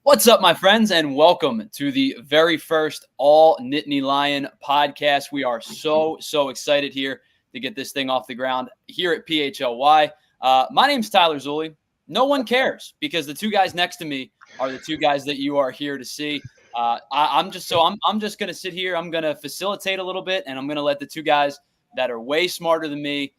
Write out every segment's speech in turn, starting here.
What's up, my friends, and welcome to the very first All Nittany Lion podcast. We are so excited here to get this thing off the ground here at PHLY. My name's Tyler Zulli. No one cares because the two guys next to me are the two guys that you are here to see. I'm just going to sit here. I'm going to facilitate a little bit, and I'm going to let the two guys that are way smarter than me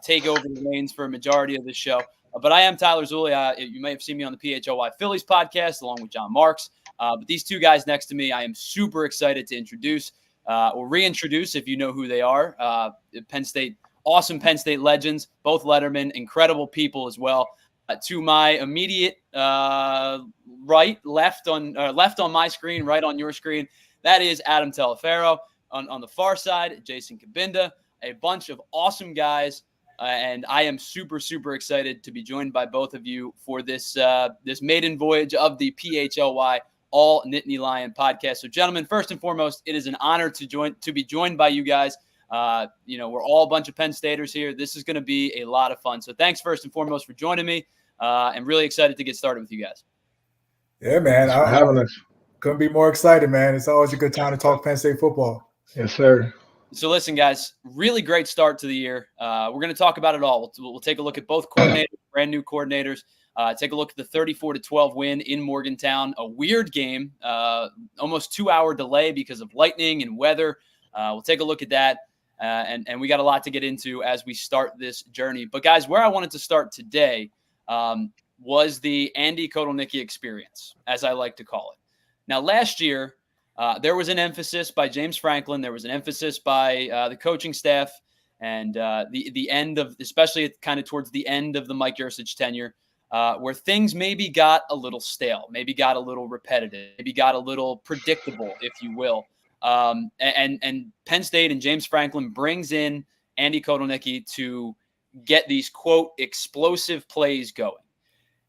take over the reins for a majority of the show. But I am Tyler Zulli. You may have seen me on the PHLY Phillies podcast along with John Marks. But these two guys next to me, I am super excited to introduce or reintroduce, if you know who they are. Penn State, awesome Penn State legends, both Letterman, incredible people as well. To my immediate left on my screen, right on your screen, that is Adam Taliaferro. On the far side, Jason Cabinda, a bunch of awesome guys. And I am super excited to be joined by both of you for this maiden voyage of the PHLY All Nittany Lion podcast. So, gentlemen, first and foremost, it is an honor to be joined by you guys. We're all a bunch of Penn Staters here. This is going to be a lot of fun. So, thanks first and foremost for joining me. I'm really excited to get started with you guys. Yeah, man. I couldn't be more excited, man. It's always a good time to talk Penn State football. Yes, sir. So listen, guys, really great start to the year. We're going to talk about it all. We'll take a look at both coordinators, brand new coordinators. Take a look at the 34-12 win in Morgantown. A weird game, almost 2-hour delay because of lightning and weather. We'll take a look at that. And we got a lot to get into as we start this journey. But guys, where I wanted to start today was the Andy Kotelnicki experience, as I like to call it. Now, last year, there was an emphasis by James Franklin. There was an emphasis by the coaching staff and the end of, especially kind of towards the end of the Mike Yurcich tenure, where things maybe got a little stale, maybe got a little repetitive, maybe got a little predictable, if you will. And Penn State and James Franklin brings in Andy Kotelnicki to get these, quote, explosive plays going.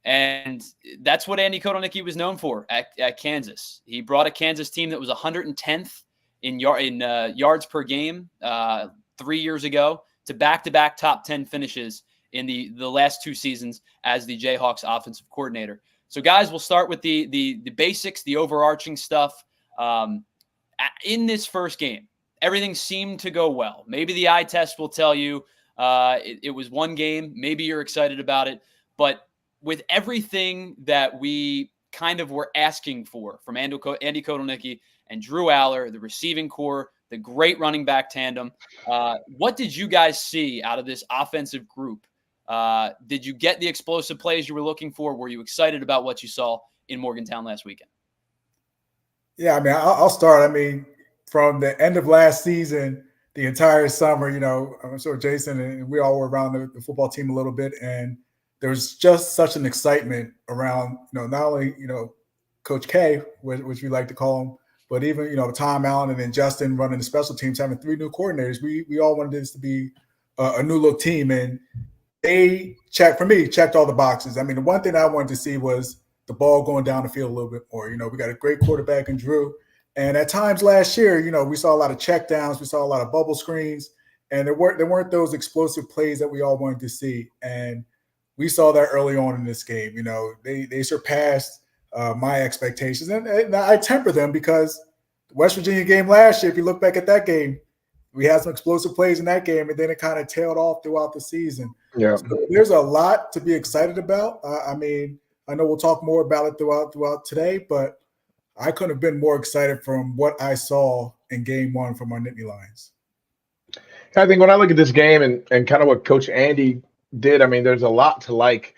And that's what Andy Kotelnicki was known for at Kansas. He brought a Kansas team that was 110th in yards per game 3 years ago to back-to-back top 10 finishes in the last two seasons as the Jayhawks offensive coordinator. So, guys, we'll start with the basics, the overarching stuff. In this first game, everything seemed to go well. Maybe the eye test will tell you it was one game. Maybe you're excited about it. But with everything that we kind of were asking for from Andy Kotelnicki and Drew Allar, the receiving core, the great running back tandem, what did you guys see out of this offensive group? Did you get the explosive plays you were looking for? Were you excited about what you saw in Morgantown last weekend? Yeah, I mean, I'll start. I mean, from the end of last season, the entire summer, I'm sure Jason and we all were around the football team a little bit, and there was just such an excitement around, not only, Coach K, which we like to call him, but even, Tom Allen and then Justin running the special teams, having three new coordinators. We all wanted this to be a new look team. And they checked all the boxes. I mean, the one thing I wanted to see was the ball going down the field a little bit more. We got a great quarterback in Drew. And at times last year, we saw a lot of checkdowns. We saw a lot of bubble screens. And there weren't those explosive plays that we all wanted to see. And we saw that early on in this game. They surpassed my expectations, and I temper them because the West Virginia game last year, if you look back at that game, we had some explosive plays in that game, and then it kind of tailed off throughout the season. Yeah, so there's a lot to be excited about. I mean, I know we'll talk more about it throughout today, but I couldn't have been more excited from what I saw in game one from our Nittany Lions. I think when I look at this game and kind of what Coach Andy did, I mean, there's a lot to like,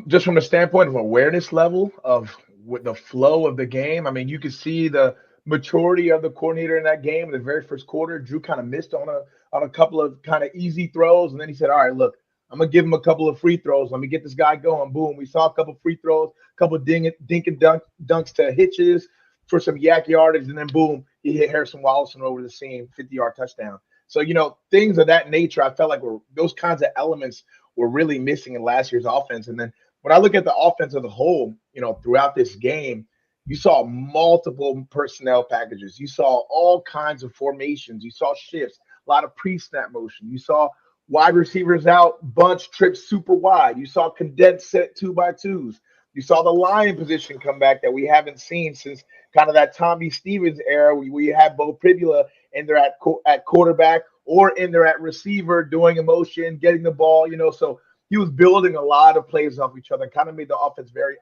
just from the standpoint of awareness level of with the flow of the game. I mean, you could see the maturity of the coordinator in that game in the very first quarter. Drew kind of missed on a couple of kind of easy throws, and then he said, all right, look, I'm going to give him a couple of free throws. Let me get this guy going. Boom. We saw a couple of free throws, a couple of dink and dunks to hitches. for some yak yardage, and then boom, he hit Harrison Wallace over the seam, 50-yard touchdown. So, things of that nature, I felt like those kinds of elements were really missing in last year's offense. And then when I look at the offense as a whole, throughout this game, you saw multiple personnel packages. You saw all kinds of formations. You saw shifts, a lot of pre-snap motion. You saw wide receivers out, bunch trips super wide. You saw condensed set 2x2s. You saw the line position come back that we haven't seen since kind of that Tommy Stevens era, where you had Bo Pribula in there at quarterback or in there at receiver doing a motion, getting the ball, So he was building a lot of plays off each other and kind of made the offense very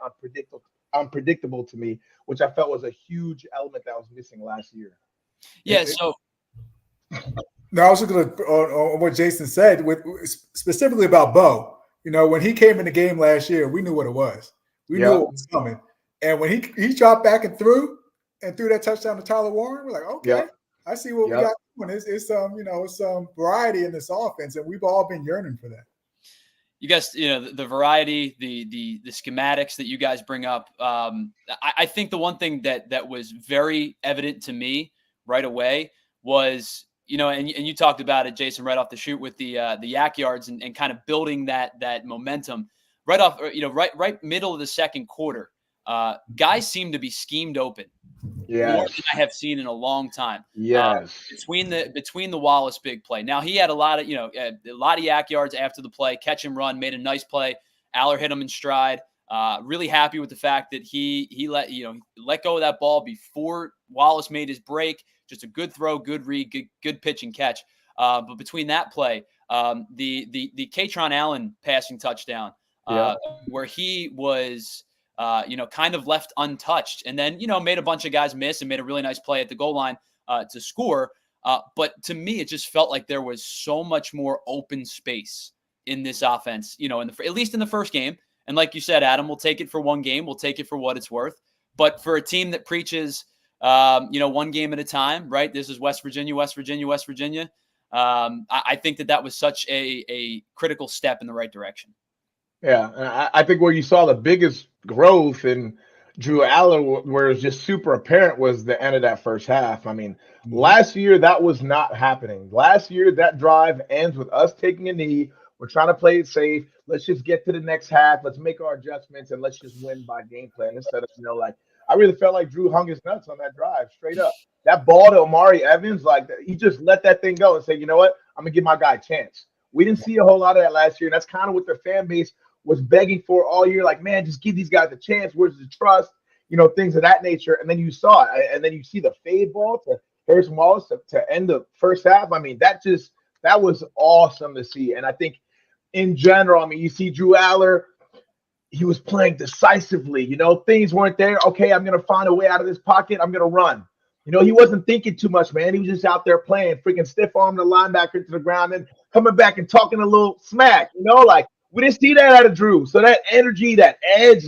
unpredictable to me, which I felt was a huge element that was missing last year. Yeah, so no, I was just going to on what Jason said, specifically about Bo. When he came in the game last year, we knew what it was. We knew what was coming. And when he dropped back and threw that touchdown to Tyler Warren, we're like, okay, I see what we got going. It's some variety in this offense, and we've all been yearning for that. You guys, the variety, the schematics that you guys bring up. I think the one thing that was very evident to me right away was, and you talked about it, Jason, right off the shoot with the yak yards and kind of building that momentum right off, right middle of the second quarter. Guys seem to be schemed open. Yes. More than I have seen in a long time. Yes. Between the Wallace big play. Now he had a lot of yak yards after the play, catch and run, made a nice play. Allar hit him in stride. Really happy with the fact that he let go of that ball before Wallace made his break. Just a good throw, good read, good pitch and catch. But between that play, the Kaytron Allen passing touchdown, where he was kind of left untouched, and then made a bunch of guys miss and made a really nice play at the goal line to score. But to me, it just felt like there was so much more open space in this offense, at least in the first game. And like you said, Adam, we'll take it for one game. We'll take it for what it's worth. But for a team that preaches, one game at a time, right? This is West Virginia. I think that was such a critical step in the right direction. Yeah, and I think where you saw the biggest growth in Drew Allar, where it was just super apparent, was the end of that first half. I mean, last year that was not happening. Last year that drive ends with us taking a knee. We're trying to play it safe. Let's just get to the next half. Let's make our adjustments and let's just win by game plan instead of I really felt like Drew hung his nuts on that drive, straight up. That ball to Amari Evans, he just let that thing go and say, you know what, I'm gonna give my guy a chance. We didn't see a whole lot of that last year, and that's kind of what the fan base was begging for all year. Like, man, just give these guys a chance. Where's the trust? Things of that nature. And then you saw it, and then you see the fade ball to Harrison Wallace to end the first half. I mean, that was awesome to see. And I think in general, you see Drew Allar, he was playing decisively. Things weren't there. Okay, I'm going to find a way out of this pocket. I'm going to run. He wasn't thinking too much, man. He was just out there playing, freaking stiff arm the linebacker into the ground and coming back and talking a little smack, we didn't see that out of Drew. So that energy, that edge,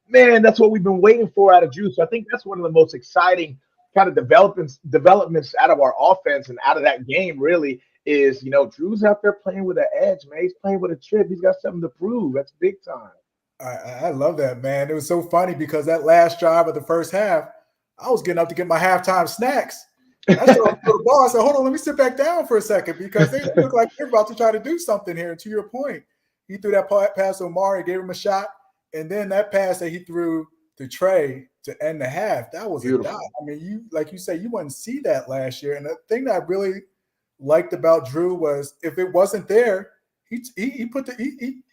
man, that's what we've been waiting for out of Drew. So I think that's one of the most exciting kind of developments out of our offense and out of that game really is, Drew's out there playing with an edge, man. He's playing with a chip. He's got something to prove. That's big time. I love that, man. It was so funny because that last drive of the first half, I was getting up to get my halftime snacks. I showed up to the ball. I said, hold on, let me sit back down for a second because they look like they're about to try to do something here. And to your point, he threw that pass to Omari, gave him a shot, and then that pass that he threw to Trey to end the half, that was beautiful. A dot. I mean, like you say, you wouldn't see that last year. And the thing that I really liked about Drew was if it wasn't there, he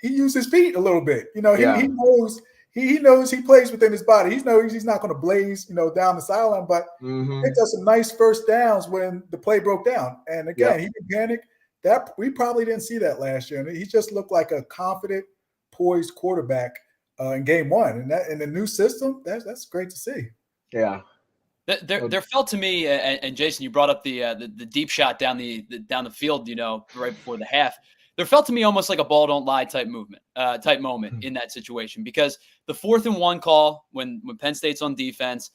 used his feet a little bit. He knows he plays within his body. He knows he's not going to blaze, down the sideline, but he does some nice first downs when the play broke down. And again, he didn't panic. That we probably didn't see that last year. And he just looked like a confident, poised quarterback in game one. And that in the new system, that's great to see. Yeah. There felt to me, and Jason, you brought up the deep shot down the field, right before the half. There felt to me almost like a ball don't lie type moment in that situation, because the 4th and 1 call when Penn State's on defense.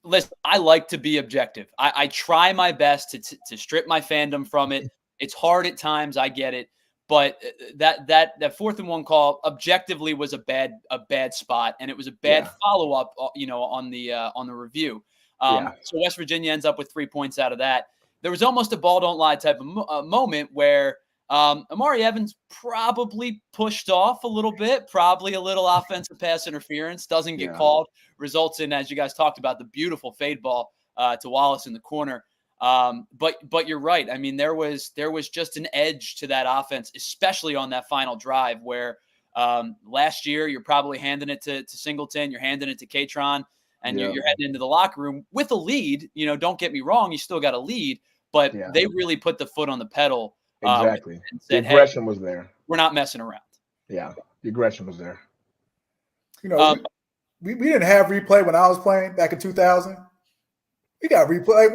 Listen, I like to be objective. I try my best to strip my fandom from it. It's hard at times. I get it. But that 4th and 1 call objectively was a bad spot, and it was a bad follow up, on the review. So West Virginia ends up with 3 points out of that. There was almost a ball don't lie type of moment where Amari Evans probably pushed off a little bit, probably a little offensive pass interference, doesn't get called, results in, as you guys talked about, the beautiful fade ball to Wallace in the corner. But you're right. I mean, there was just an edge to that offense, especially on that final drive where last year you're probably handing it to Singleton, you're handing it to Kaytron, and you're heading into the locker room with a lead. Don't get me wrong, you still got a lead, but they really put the foot on the pedal. Exactly. And said, the aggression was there. We're not messing around. Yeah, the aggression was there. We didn't have replay when I was playing back in 2000. We got replay.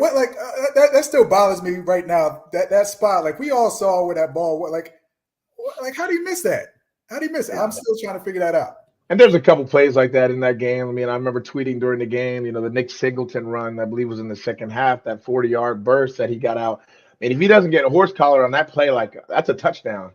That still bothers me right now. That spot, like we all saw where that ball was. Like how do you miss that? How do you miss it? I'm still trying to figure that out. And there's a couple plays like that in that game. I mean, I remember tweeting during the game, the Nick Singleton run, I believe was in the second half, that 40-yard burst that he got out. And if he doesn't get a horse collar on that play, like that's a touchdown,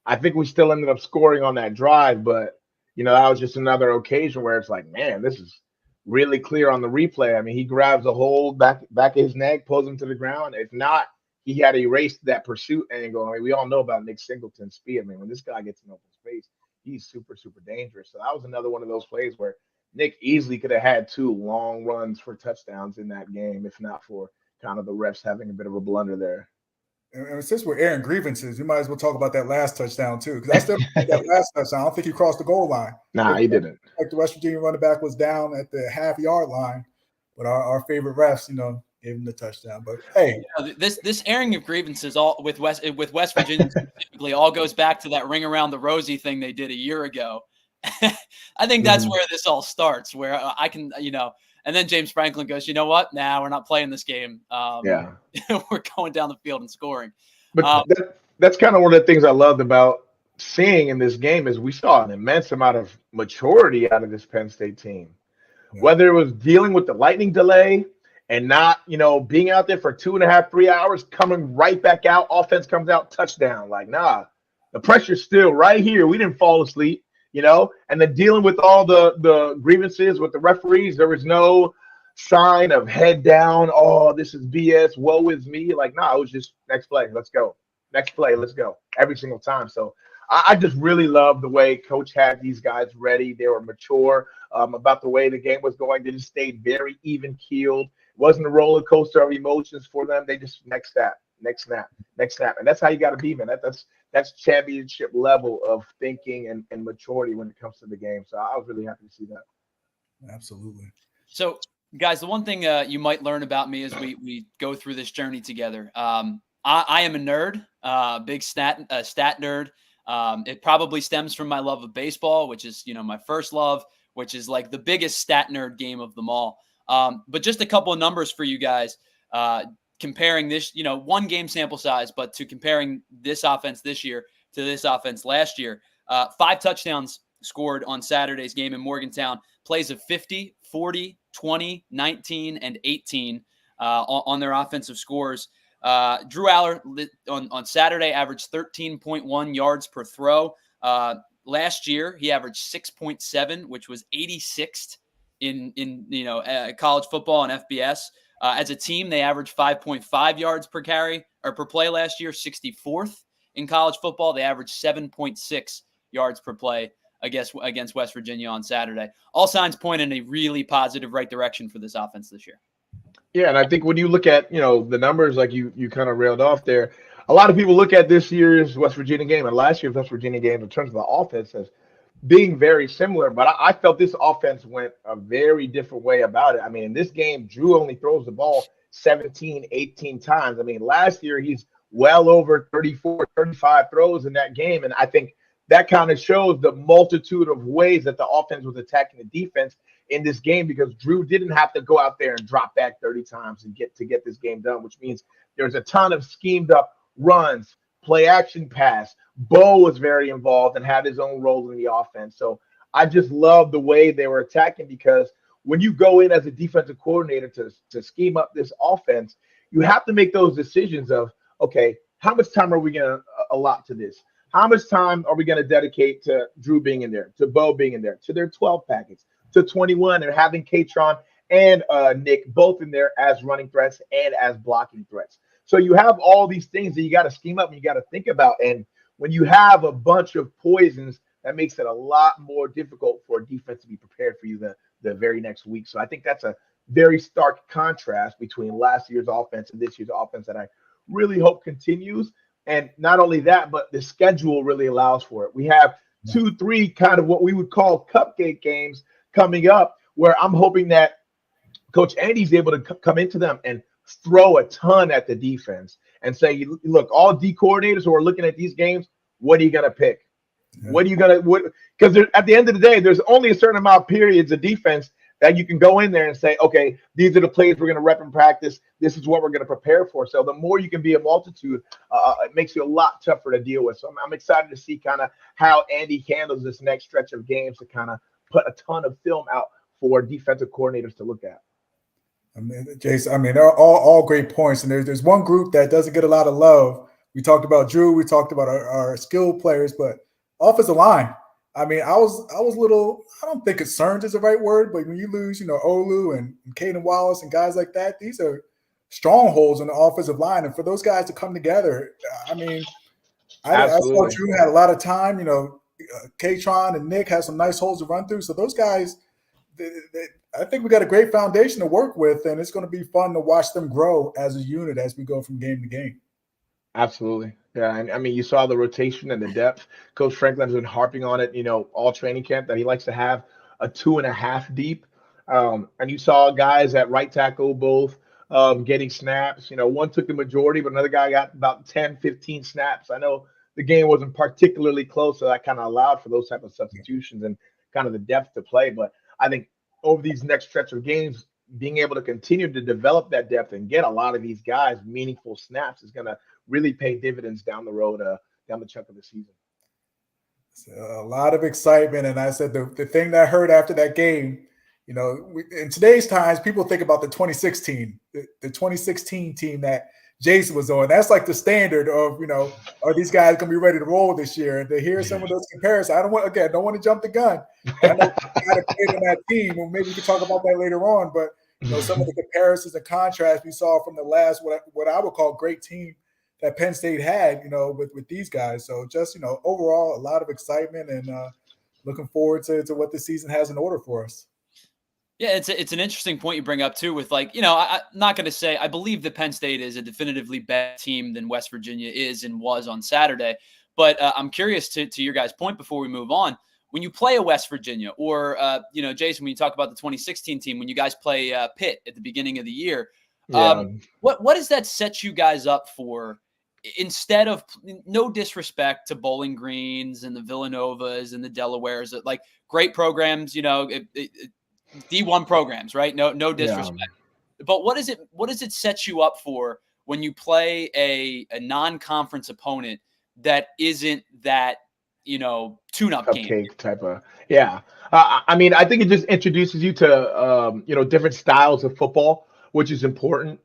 I think we still ended up scoring on that drive, but that was just another occasion where it's like, man, this is really clear on the replay. I mean, he grabs a hold back of his neck, pulls him to the ground. If not, he had erased that pursuit angle. I mean, we all know about Nick Singleton's speed. I mean, when this guy gets in open space, he's super, super dangerous. So that was another one of those plays where Nick easily could have had 2 long runs for touchdowns in that game, if not for kind of the refs having a bit of a blunder there. And since we're airing grievances, we might as well talk about that last touchdown too. Because I still think that last touchdown, I don't think he crossed the goal line. Nah, he didn't. Like the West Virginia running back was down at the half-yard line, but our favorite refs, gave him the touchdown. But hey, this airing of grievances all with West Virginia specifically all goes back to that ring around the rosy thing they did a year ago. I think that's where this all starts. Where I can, and then James Franklin goes, you know what? Nah, we're not playing this game. We're going down the field and scoring. But that's kind of one of the things I loved about seeing in this game is we saw an immense amount of maturity out of this Penn State team. Yeah. Whether it was dealing with the lightning delay and not, being out there for 2.5, 3 hours, coming right back out, offense comes out, touchdown. Like, nah, the pressure's still right here. We didn't fall asleep. And then dealing with all the grievances with the referees, there was no sign of head down. Oh, this is BS. Woe is me. Like, no, it was just next play. Let's go. Next play. Let's go. Every single time. So I just really love the way Coach had these guys ready. They were mature about the way the game was going. They just stayed very even keeled. It wasn't a roller coaster of emotions for them. They just next snap. And that's how you got to be, man. That's championship level of thinking and maturity when it comes to the game. So I was really happy to see that. Absolutely. So, guys, the one thing you might learn about me as we go through this journey together, I am a nerd, big stat nerd. It probably stems from my love of baseball, which is, my first love, which is like the biggest stat nerd game of them all. But just a couple of numbers for you guys. Comparing this, one game sample size, but to comparing this offense this year to this offense last year, 5 touchdowns scored on Saturday's game in Morgantown, plays of 50, 40, 20, 19, and 18 on their offensive scores. Drew Allar on Saturday averaged 13.1 yards per throw. Last year, he averaged 6.7, which was 86th in college football and FBS. As a team, they averaged 5.5 yards per carry or per play last year, 64th in college football. They averaged 7.6 yards per play against West Virginia on Saturday. All signs point in a really positive right direction for this offense this year. Yeah, and I think when you look at, the numbers like you kind of railed off there, a lot of people look at this year's West Virginia game and last year's West Virginia game in terms of the offense as being very similar, but I felt this offense went a very different way about it. I mean, in this game, Drew only throws the ball 17, 18 times. I mean, last year he's well over 34, 35 throws in that game, and I think that kind of shows the multitude of ways that the offense was attacking the defense in this game because Drew didn't have to go out there and drop back 30 times and get this game done, which means there's a ton of schemed up runs, play action pass. Bo was very involved and had his own role in the offense. So I just love the way they were attacking because when you go in as a defensive coordinator to scheme up this offense, you have to make those decisions of, okay, how much time are we going to a lot to this. How much time are we going to dedicate to Drew being in there, to Bo being in there, to their 12 packets, to 21, and having Kaytron and Nick both in there as running threats and as blocking threats? So you have all these things that you got to scheme up and you got to think about. And when you have a bunch of poisons, that makes it a lot more difficult for a defense to be prepared for you the very next week. So I think that's a very stark contrast between last year's offense and this year's offense that I really hope continues. And not only that, but the schedule really allows for it. We have 2-3 kind of what we would call cupcake games coming up, where I'm hoping that Coach Andy's able to come into them and throw a ton at the defense and say, look, all D coordinators who are looking at these games, what are you going to pick? Yeah. What are you going to – because at the end of the day, there's only a certain amount of periods of defense that you can go in there and say, okay, these are the plays we're going to rep in practice. This is what we're going to prepare for. So the more you can be a multitude, it makes you a lot tougher to deal with. So I'm excited to see kind of how Andy handles this next stretch of games to kind of put a ton of film out for defensive coordinators to look at. I mean, Jason, they're all great points. And there's one group that doesn't get a lot of love. We talked about Drew. We talked about our skilled players, but offensive line. I was a little, I don't think concerned is the right word, but when you lose, Olu and Trey Wallace and guys like that, these are strongholds on the offensive line. And for those guys to come together, I saw Drew had a lot of time. Kaytron and Nick had some nice holes to run through. So those guys, I think we got a great foundation to work with, and it's going to be fun to watch them grow as a unit as we go from game to game. Absolutely. Yeah. And you saw the rotation and the depth. Coach Franklin's been harping on it, all training camp, that he likes to have a 2.5 deep. And you saw guys at right tackle both getting snaps. One took the majority, but another guy got about 10, 15 snaps. I know the game wasn't particularly close, so that kind of allowed for those type of substitutions and kind of the depth to play. But I think over these next stretch of games, being able to continue to develop that depth and get a lot of these guys meaningful snaps is going to really pay dividends down the road, down the chunk of the season. A lot of excitement. And I said the thing that I heard after that game, in today's times, people think about the 2016 team that Jason was on. That's like the standard of, are these guys going to be ready to roll this year? And to hear some of those comparisons, I don't want to jump the gun. I know I had a kid in that team, and maybe we can talk about that later on. But, some of the comparisons and contrasts we saw from the last, what I would call great team that Penn State had, with these guys. So just, overall, a lot of excitement and looking forward to what the season has in order for us. Yeah, it's an interesting point you bring up too with I'm not going to say I believe that Penn State is a definitively better team than West Virginia is and was on Saturday. But I'm curious to your guys' point before we move on. When you play a West Virginia or, Jason, when you talk about the 2016 team, when you guys play Pitt at the beginning of the year, what does that set you guys up for? Instead of, no disrespect to Bowling Greens and the Villanovas and the Delawares, like great programs, D1 programs, right? No disrespect. Yeah. But what does it set you up for when you play a non-conference opponent that isn't that, tune-up game type of? Yeah. I think it just introduces you to different styles of football, which is important.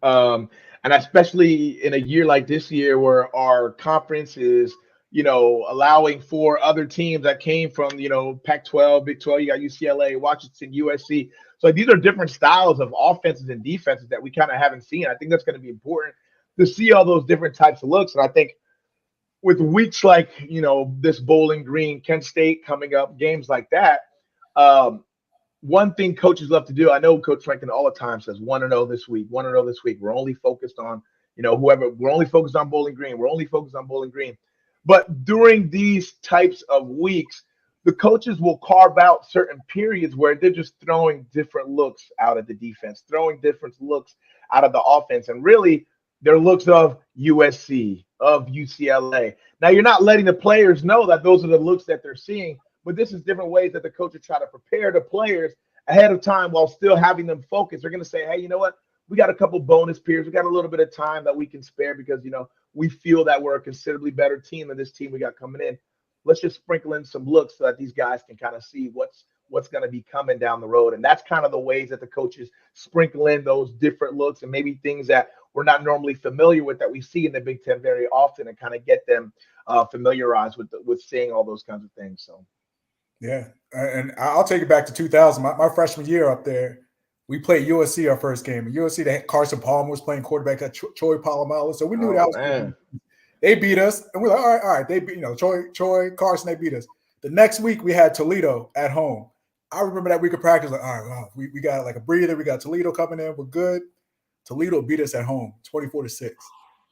And especially in a year like this year where our conference is, allowing for other teams that came from, Pac-12, Big 12, you got UCLA, Washington, USC. So these are different styles of offenses and defenses that we kind of haven't seen. I think that's going to be important to see all those different types of looks. And I think with weeks like, this Bowling Green, Kent State coming up, games like that, one thing coaches love to do, I know Coach Franklin all the time says, 1-0 this week, 1-0 this week. We're only focused on, whoever. We're only focused on Bowling Green. We're only focused on Bowling Green. But during these types of weeks, the coaches will carve out certain periods where they're just throwing different looks out at the defense, throwing different looks out of the offense. And really, they're looks of USC, of UCLA. Now, you're not letting the players know that those are the looks that they're seeing, but this is different ways that the coaches try to prepare the players ahead of time while still having them focus. They're going to say, hey, you know what? We got a couple bonus periods. We got a little bit of time that we can spare because, we feel that we're a considerably better team than this team we got coming in. Let's just sprinkle in some looks so that these guys can kind of see what's what's going to be coming down the road. And that's kind of the ways that the coaches sprinkle in those different looks and maybe things that we're not normally familiar with that we see in the Big Ten very often, and kind of get them familiarized with seeing all those kinds of things. So, yeah. And I'll take it back to 2000. My freshman year up there, we played USC our first game. And USC, they had Carson Palmer was playing quarterback at Troy Polamalu. So we knew that was they beat us. And we're like, all right. They beat, Troy, Carson, they beat us. The next week we had Toledo at home. I remember that week of practice, like, all right, well, we got like a breather. We got Toledo coming in. We're good. Toledo beat us at home, 24-6.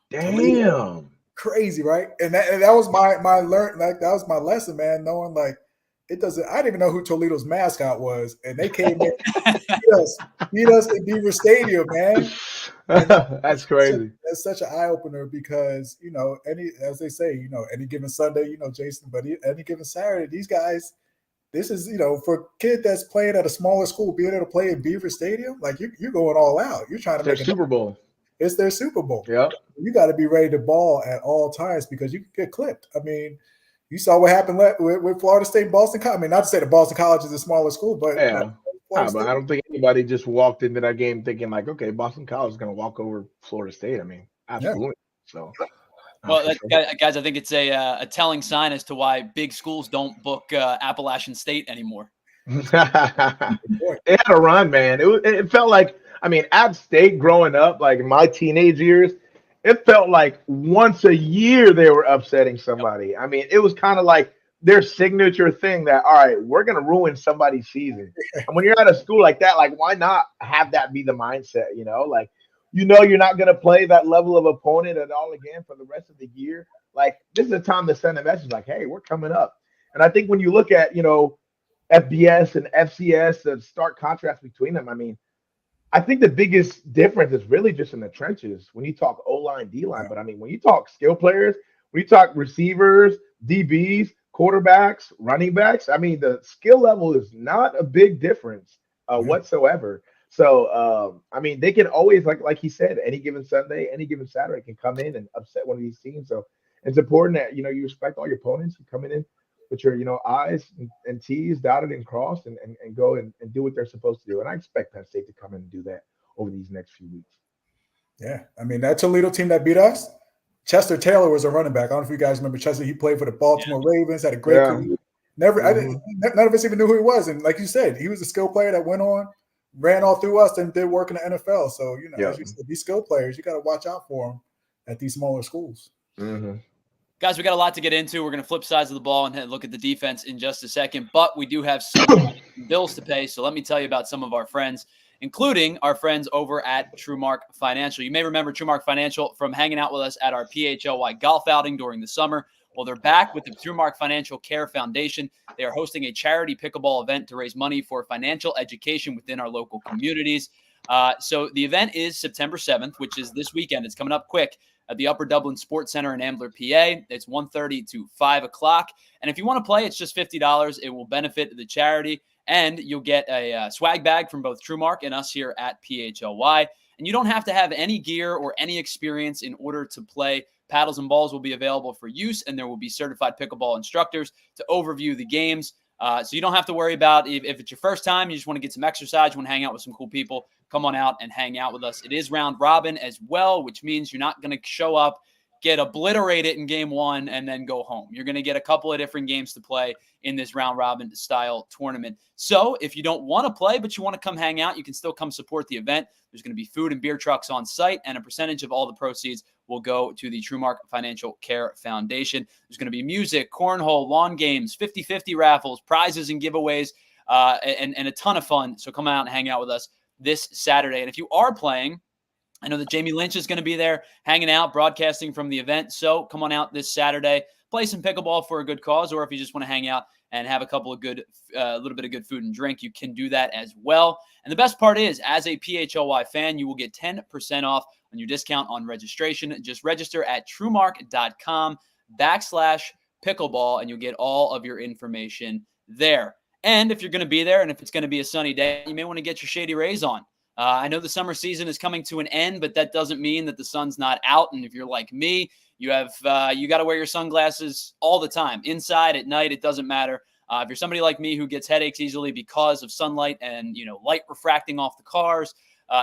Damn. Toledo, crazy, right? And that was my learn. Like, that was my lesson, man. Knowing like it doesn't. I didn't even know who Toledo's mascot was, and they came in, beat us in Beaver Stadium, man. That's crazy. That's such an eye opener because as they say, any given Sunday, Jason, but any given Saturday, these guys. This is, for a kid that's playing at a smaller school, being able to play in Beaver Stadium, like you're going all out. You're trying to make their Super Bowl. It's their Super Bowl. Yeah. You got to be ready to ball at all times because you can get clipped. I mean, you saw what happened with Florida State and Boston College. I mean, not to say that Boston College is a smaller school, but but I don't think anybody just walked into that game thinking like, okay, Boston College is going to walk over Florida State. I mean, absolutely. Yeah. So. Well, guys, I think it's a telling sign as to why big schools don't book Appalachian State anymore. It had a run, man. It felt like, I mean, App State growing up, like in my teenage years, it felt like once a year they were upsetting somebody. I mean, it was kind of like their signature thing that, all right, we're going to ruin somebody's season. And when you're at a school like that, like, why not have that be the mindset, like, you're not going to play that level of opponent at all again for the rest of the year. Like, this is the time to send a message like, hey, we're coming up. And I think when you look at, FBS and FCS, the stark contrast between them, I mean, I think the biggest difference is really just in the trenches when you talk O-line, D-line. But, I mean, when you talk skill players, when you talk receivers, DBs, quarterbacks, running backs, I mean, the skill level is not a big difference whatsoever. So, I mean, they can always, like he said, any given Sunday, any given Saturday can come in and upset one of these teams. So it's important that, you respect all your opponents and coming in with your, I's and T's dotted and crossed and go and do what they're supposed to do. And I expect Penn State to come in and do that over these next few weeks. Yeah. I mean, that Toledo team that beat us, Chester Taylor was a running back. I don't know if you guys remember Chester. He played for the Baltimore Ravens, had a great career. None of us even knew who he was. And like you said, he was a skill player that went on, ran all through us, and did work in the NFL. So, as you said, these skill players, you got to watch out for them at these smaller schools. Mm-hmm. Guys, we got a lot to get into. We're going to flip sides of the ball and look at the defense in just a second, but we do have some bills to pay. So let me tell you about some of our friends, including our friends over at TrueMark Financial. You may remember TrueMark Financial from hanging out with us at our PHLY golf outing during the summer. Well, they're back with the TrueMark Financial Care Foundation. They are hosting a charity pickleball event to raise money for financial education within our local communities. So the event is September 7th, which is this weekend. It's coming up quick at the Upper Dublin Sports Center in Ambler, PA. It's 1:30 to 5 o'clock. And if you want to play, it's just $50. It will benefit the charity, and you'll get a swag bag from both TrueMark and us here at PHLY. And you don't have to have any gear or any experience in order to play. Paddles and balls will be available for use, and there will be certified pickleball instructors to overview the games. So you don't have to worry about if it's your first time, you just want to get some exercise, you want to hang out with some cool people, come on out and hang out with us. It is round robin as well, which means you're not going to show up, get obliterated in game one, and then go home. You're going to get a couple of different games to play in this round robin style tournament. So if you don't want to play, but you want to come hang out, you can still come support the event. There's going to be food and beer trucks on site, and a percentage of all the proceeds will go to the TrueMark Financial Care Foundation. There's going to be music, cornhole, lawn games, 50-50 raffles, prizes and giveaways, and a ton of fun. So come out and hang out with us this Saturday. And if you are playing, I know that Jamie Lynch is going to be there hanging out, broadcasting from the event. So come on out this Saturday, play some pickleball for a good cause, or if you just want to hang out and have a couple of little bit of good food and drink, you can do that as well. And the best part is, as a PHLY fan, you will get 10% off on your discount on registration. Just register at truemark.com/pickleball, and you'll get all of your information there. And if you're going to be there, and if it's going to be a sunny day, you may want to get your Shady Rays on. I know the summer season is coming to an end, but that doesn't mean that the sun's not out. And if you're like me, you got to wear your sunglasses all the time, inside, at night, it doesn't matter. If you're somebody like me who gets headaches easily because of sunlight and, light refracting off the cars,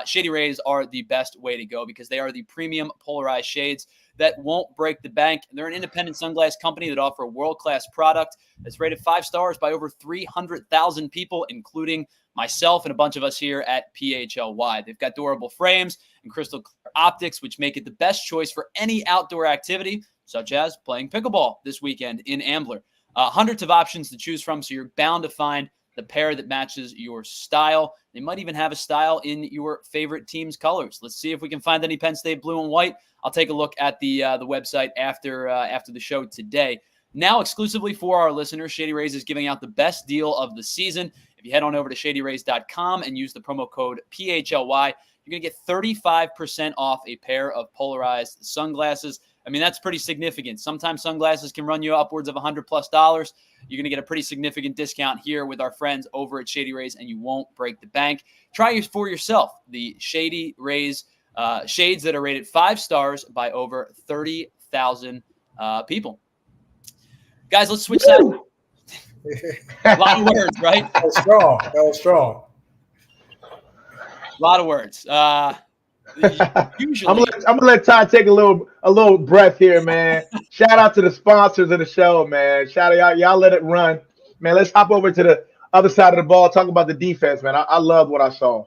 Shady Rays are the best way to go because they are the premium polarized shades that won't break the bank. They're an independent sunglass company that offer a world-class product that's rated 5 stars by over 300,000 people, including myself and a bunch of us here at PHLY. They've got durable frames and crystal clear optics, which make it the best choice for any outdoor activity, such as playing pickleball this weekend in Ambler. Hundreds of options to choose from, so you're bound to find the pair that matches your style. They might even have a style in your favorite team's colors. Let's see if we can find any Penn State blue and white. I'll take a look at the website after the show today. Now, exclusively for our listeners, Shady Rays is giving out the best deal of the season. If you head on over to shadyrays.com and use the promo code PHLY, you're going to get 35% off a pair of polarized sunglasses. I mean, that's pretty significant. Sometimes sunglasses can run you upwards of $100+. You're going to get a pretty significant discount here with our friends over at Shady Rays, and you won't break the bank. Try it for yourself. The Shady Rays shades that are rated 5 stars by over 30,000 people. Guys, let's switch sides. A lot of words, right? That was strong. A lot of words. Usually, I'm gonna let Ty take a little breath here, man. Shout out to the sponsors of the show, man. Shout out y'all let it run, man. Let's hop over to the other side of the ball. Talk about the defense, man. I love what I saw.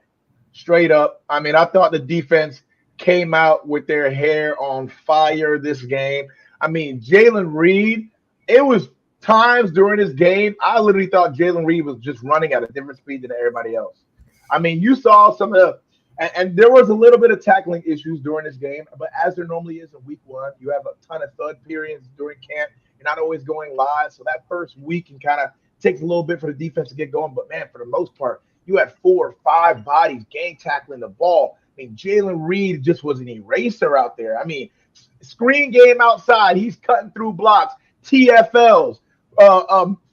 Straight up, I mean, I thought the defense came out with their hair on fire this game. I mean, Jalen Reed. It was times during this game I literally thought Jalen Reed was just running at a different speed than everybody else. I mean, you saw some of the. And there was a little bit of tackling issues during this game, but as there normally is in week 1, you have a ton of thud periods during camp. You're not always going live, so that first week can kind of takes a little bit for the defense to get going. But, man, for the most part, you had 4 or 5 bodies gang tackling the ball. I mean, Jalen Reed just was an eraser out there. I mean, screen game outside, he's cutting through blocks, TFLs,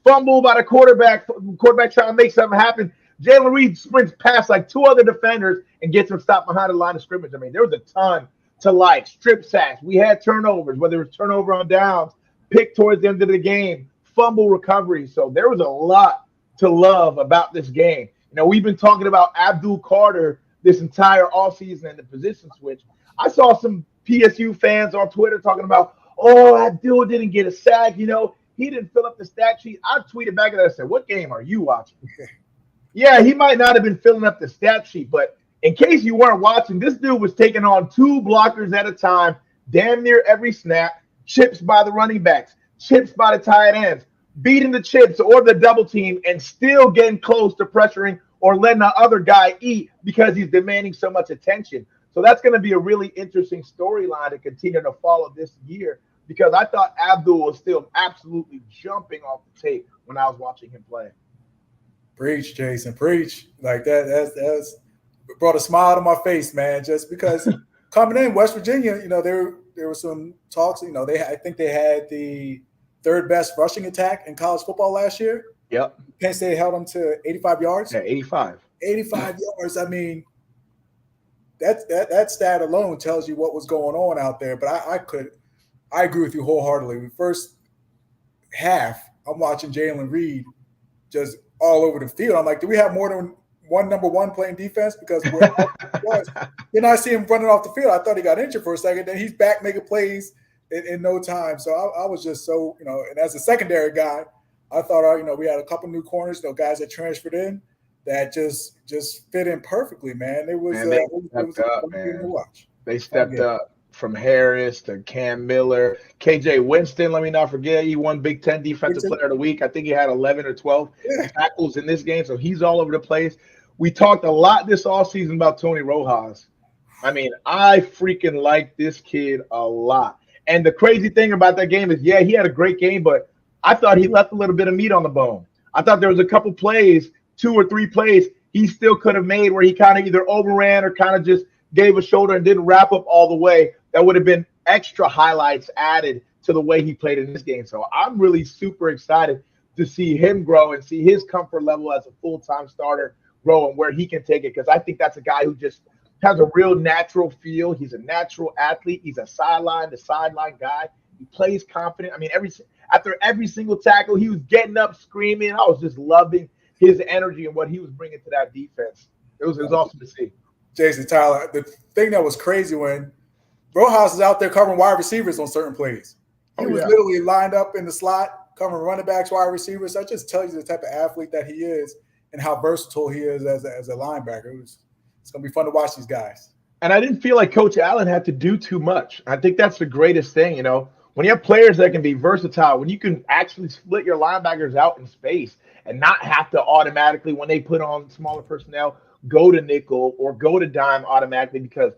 fumble by the quarterback trying to make something happen. Jalen Reed sprints past like 2 other defenders and gets him stopped behind the line of scrimmage. I mean, there was a ton to like. Strip sacks. We had turnovers, whether it was turnover on downs, pick towards the end of the game, fumble recovery. So there was a lot to love about this game. You know, we've been talking about Abdul Carter this entire offseason and the position switch. I saw some PSU fans on Twitter talking about, Abdul didn't get a sack. You know, he didn't fill up the stat sheet. I tweeted back at that and said, what game are you watching? Yeah, he might not have been filling up the stat sheet, but in case you weren't watching, this dude was taking on 2 blockers at a time, damn near every snap, chips by the running backs, chips by the tight ends, beating the chips or the double team, and still getting close to pressuring or letting the other guy eat because he's demanding so much attention. So that's going to be a really interesting storyline to continue to follow this year because I thought Abdul was still absolutely jumping off the tape when I was watching him play. Preach, Jason, preach. Like that's brought a smile to my face, man, just because coming in West Virginia, you know, there were some talks, you know, I think they had the 3rd best rushing attack in college football last year. Yep. Penn State held them to 85 yards. Yeah, 85. 85 yards. I mean, that stat alone tells you what was going on out there. But I agree with you wholeheartedly. The first half, I'm watching Jalen Reed just all over the field. I'm like, do we have more than one number 1 playing defense? Because then I see him running off the field. I thought he got injured for a second. Then he's back making plays in no time. So I was just so, you know, and as a secondary guy, I thought, you know, we had a couple new corners, you know, guys that transferred in that just fit in perfectly, man. It was a game to watch. They stepped up from Harris to Cam Miller, KJ Winston. Let me not forget, he won Big Ten Defensive Player of the Week. I think he had 11 or 12 tackles in this game, so he's all over the place. We talked a lot this offseason about Tony Rojas. I mean, I freaking like this kid a lot. And the crazy thing about that game is, yeah, he had a great game, but I thought he left a little bit of meat on the bone. I thought there was a couple plays, 2 or 3 plays, he still could have made where he kind of either overran or kind of just gave a shoulder and didn't wrap up all the way. That would have been extra highlights added to the way he played in this game. So I'm really super excited to see him grow and see his comfort level as a full-time starter grow and where he can take it, because I think that's a guy who just has a real natural feel. He's a natural athlete. He's a sideline-to-sideline guy. He plays confident. I mean, after every single tackle, he was getting up, screaming. I was just loving his energy and what he was bringing to that defense. It was awesome to see. Jason, Tyler, the thing that was crazy when Rojas is out there covering wide receivers on certain plays. He was literally lined up in the slot, covering running backs, wide receivers. That just tells you the type of athlete that he is and how versatile he is as a linebacker. It's going to be fun to watch these guys. And I didn't feel like Coach Allen had to do too much. I think that's the greatest thing, when you have players that can be versatile, when you can actually split your linebackers out in space and not have to automatically, when they put on smaller personnel, go to nickel or go to dime automatically because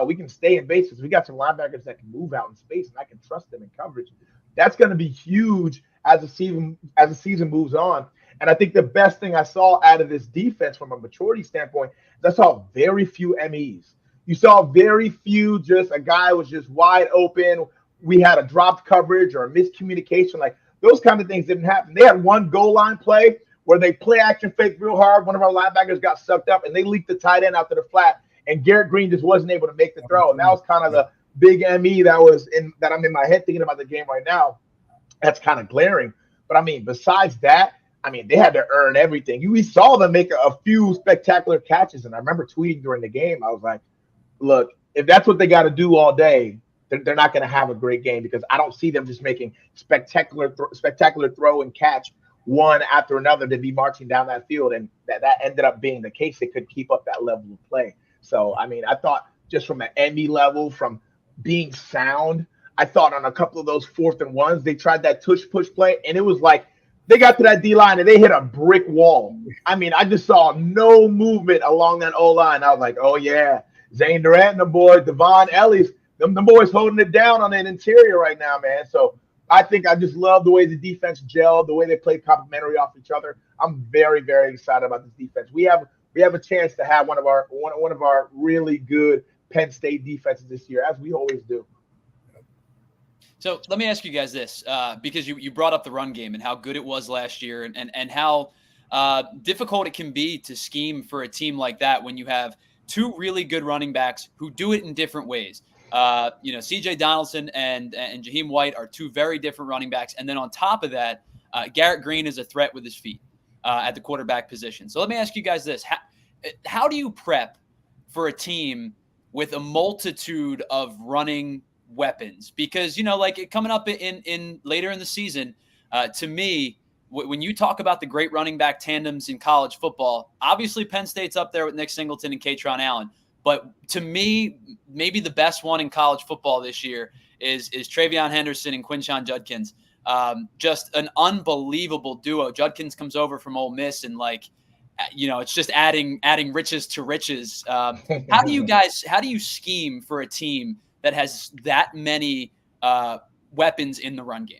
we can stay in bases. We got some linebackers that can move out in space and I can trust them in coverage. That's going to be huge as the season moves on. And I think the best thing I saw out of this defense from a maturity standpoint is I saw very few MEs. You saw very few, just a guy was just wide open. We had a dropped coverage or a miscommunication. Like those kind of things didn't happen. They had one goal line play where they play action fake real hard. One of our linebackers got sucked up and they leaked the tight end out to the flat. And Garrett Green just wasn't able to make the throw. And that was kind of the big ME that I'm in my head thinking about the game right now. That's kind of glaring. But I mean, besides that, they had to earn everything. We saw them make a few spectacular catches. And I remember tweeting during the game, I was like, look, if that's what they got to do all day, they're not going to have a great game because I don't see them just making spectacular throw and catch one after another to be marching down that field. And that ended up being the case. They could keep up that level of play. So, I thought just from an ME level, from being sound, I thought on a couple of those 4th and 1s, they tried that tush push play, and it was like they got to that D-line and they hit a brick wall. I just saw no movement along that O-line. I was like, oh, yeah, Zane Durant and the boy, Devon Ellis, them boys holding it down on that interior right now, man. So I think I just love the way the defense gelled, the way they played complementary off each other. I'm very, very excited about this defense. We have a chance to have one of our really good Penn State defenses this year, as we always do. So let me ask you guys this, because you brought up the run game and how good it was last year and how difficult it can be to scheme for a team like that when you have two really good running backs who do it in different ways. C.J. Donaldson and Jaheim White are two very different running backs. And then on top of that, Garrett Green is a threat with his feet at the quarterback position. So let me ask you guys this. How do you prep for a team with a multitude of running weapons? Because, coming up in later in the season, to me, when you talk about the great running back tandems in college football, obviously Penn State's up there with Nick Singleton and Kaytron Allen. But to me, maybe the best one in college football this year is Travion Henderson and Quinshon Judkins. Just an unbelievable duo. Judkins comes over from Ole Miss and it's just adding riches to riches. How do you scheme for a team that has that many weapons in the run game?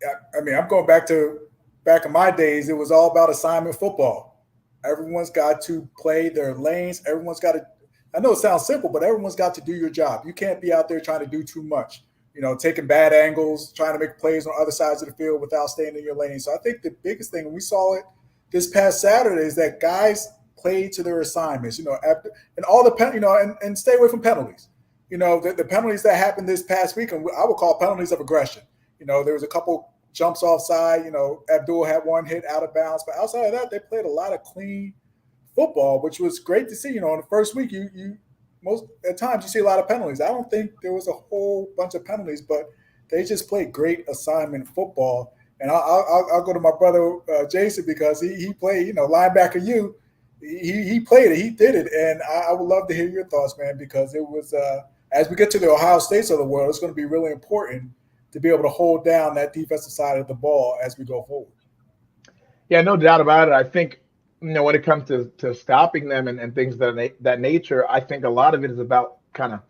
Yeah, I'm going back in my days, it was all about assignment football. Everyone's got to play their lanes. Everyone's got to, I know it sounds simple, but everyone's got to do your job. You can't be out there trying to do too much, taking bad angles, trying to make plays on other sides of the field without staying in your lane. So I think the biggest thing, and we saw it this past Saturday, is that guys played to their assignments, and all the, and stay away from penalties. The penalties that happened this past week, and I would call penalties of aggression. There was a couple jumps offside. Abdul had one hit out of bounds, but outside of that, they played a lot of clean football, which was great to see. In the first week, most at times you see a lot of penalties. I don't think there was a whole bunch of penalties, but they just played great assignment football. And I'll go to my brother Jason because he played, linebacker. He played it, he did it, and I would love to hear your thoughts, man, because it was as we get to the Ohio States of the world, it's going to be really important to be able to hold down that defensive side of the ball as we go forward. Yeah, no doubt about it. I think, when it comes to stopping them and things that nature, I think a lot of it is about kind of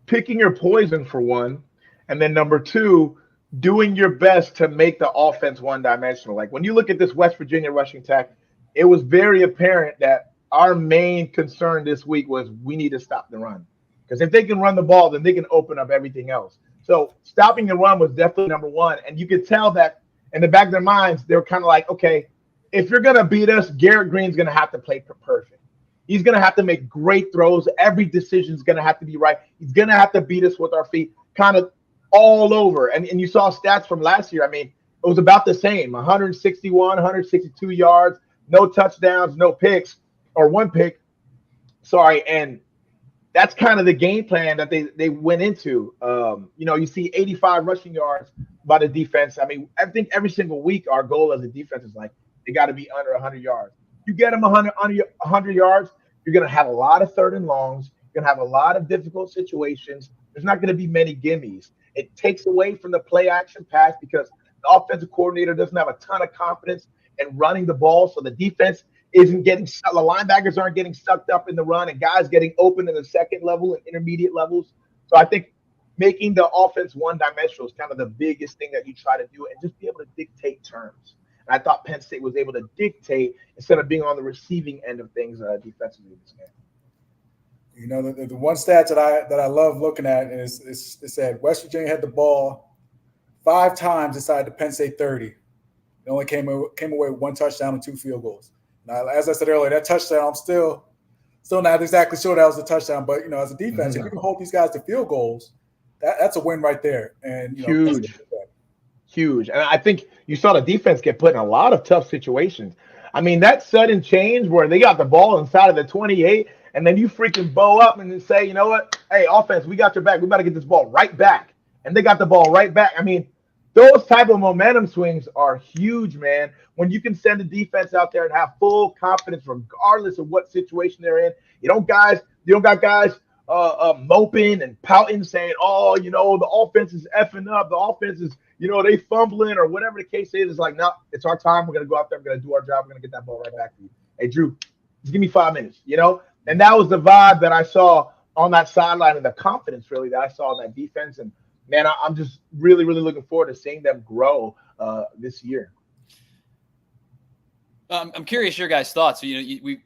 picking your poison for one, and then number two, doing your best to make the offense one-dimensional. Like when you look at this West Virginia rushing attack, it was very apparent that our main concern this week was we need to stop the run. Because if they can run the ball, then they can open up everything else. So stopping the run was definitely number one. And you could tell that in the back of their minds, they were kind of like, okay, if you're going to beat us, Garrett Green's going to have to play perfect. He's going to have to make great throws. Every decision is going to have to be right. He's going to have to beat us with our feet. Kind of all over. And you saw stats from last year. I mean, it was about the same, 161, 162 yards, no touchdowns, no picks, or one pick. Sorry. And that's kind of the game plan that they went into. You see 85 rushing yards by the defense. I mean, I think every single week our goal as a defense is like they got to be under 100 yards. You get them 100 yards, you're going to have a lot of third and longs. You're going to have a lot of difficult situations. There's not going to be many gimmies. It takes away from the play action pass because the offensive coordinator doesn't have a ton of confidence in running the ball. So the defense isn't getting, the linebackers aren't getting sucked up in the run and guys getting open in the second level and intermediate levels. So I think making the offense one-dimensional is kind of the biggest thing that you try to do and just be able to dictate terms. And I thought Penn State was able to dictate instead of being on the receiving end of things defensively in this game. You know, the one stat that I love looking at is it said West Virginia had the ball 5 times inside the Penn State 30. They only came away with 1 touchdown and 2 field goals. Now, as I said earlier, that touchdown, I'm still not exactly sure that was a touchdown. But, you know, as a defense, if you can hold these guys to field goals, that's a win right there. And Huge. And I think you saw the defense get put in a lot of tough situations. I mean, that sudden change where they got the ball inside of the 28, and then you freaking bow up and then say, you know what? Hey, offense, we got your back. We got to get this ball right back. And they got the ball right back. I mean, those type of momentum swings are huge, man. When you can send the defense out there and have full confidence regardless of what situation they're in. You don't got guys moping and pouting saying, oh, you know, the offense is effing up. The offense is, you know, they fumbling or whatever the case is. It's like, no, it's our time. We're going to go out there. We're going to do our job. We're going to get that ball right back to you. Hey, Drew, just give me 5 minutes, you know? And that was the vibe that I saw on that sideline and the confidence really that I saw in that defense. And, man, I'm just really, really looking forward to seeing them grow this year. I'm curious your guys' thoughts. You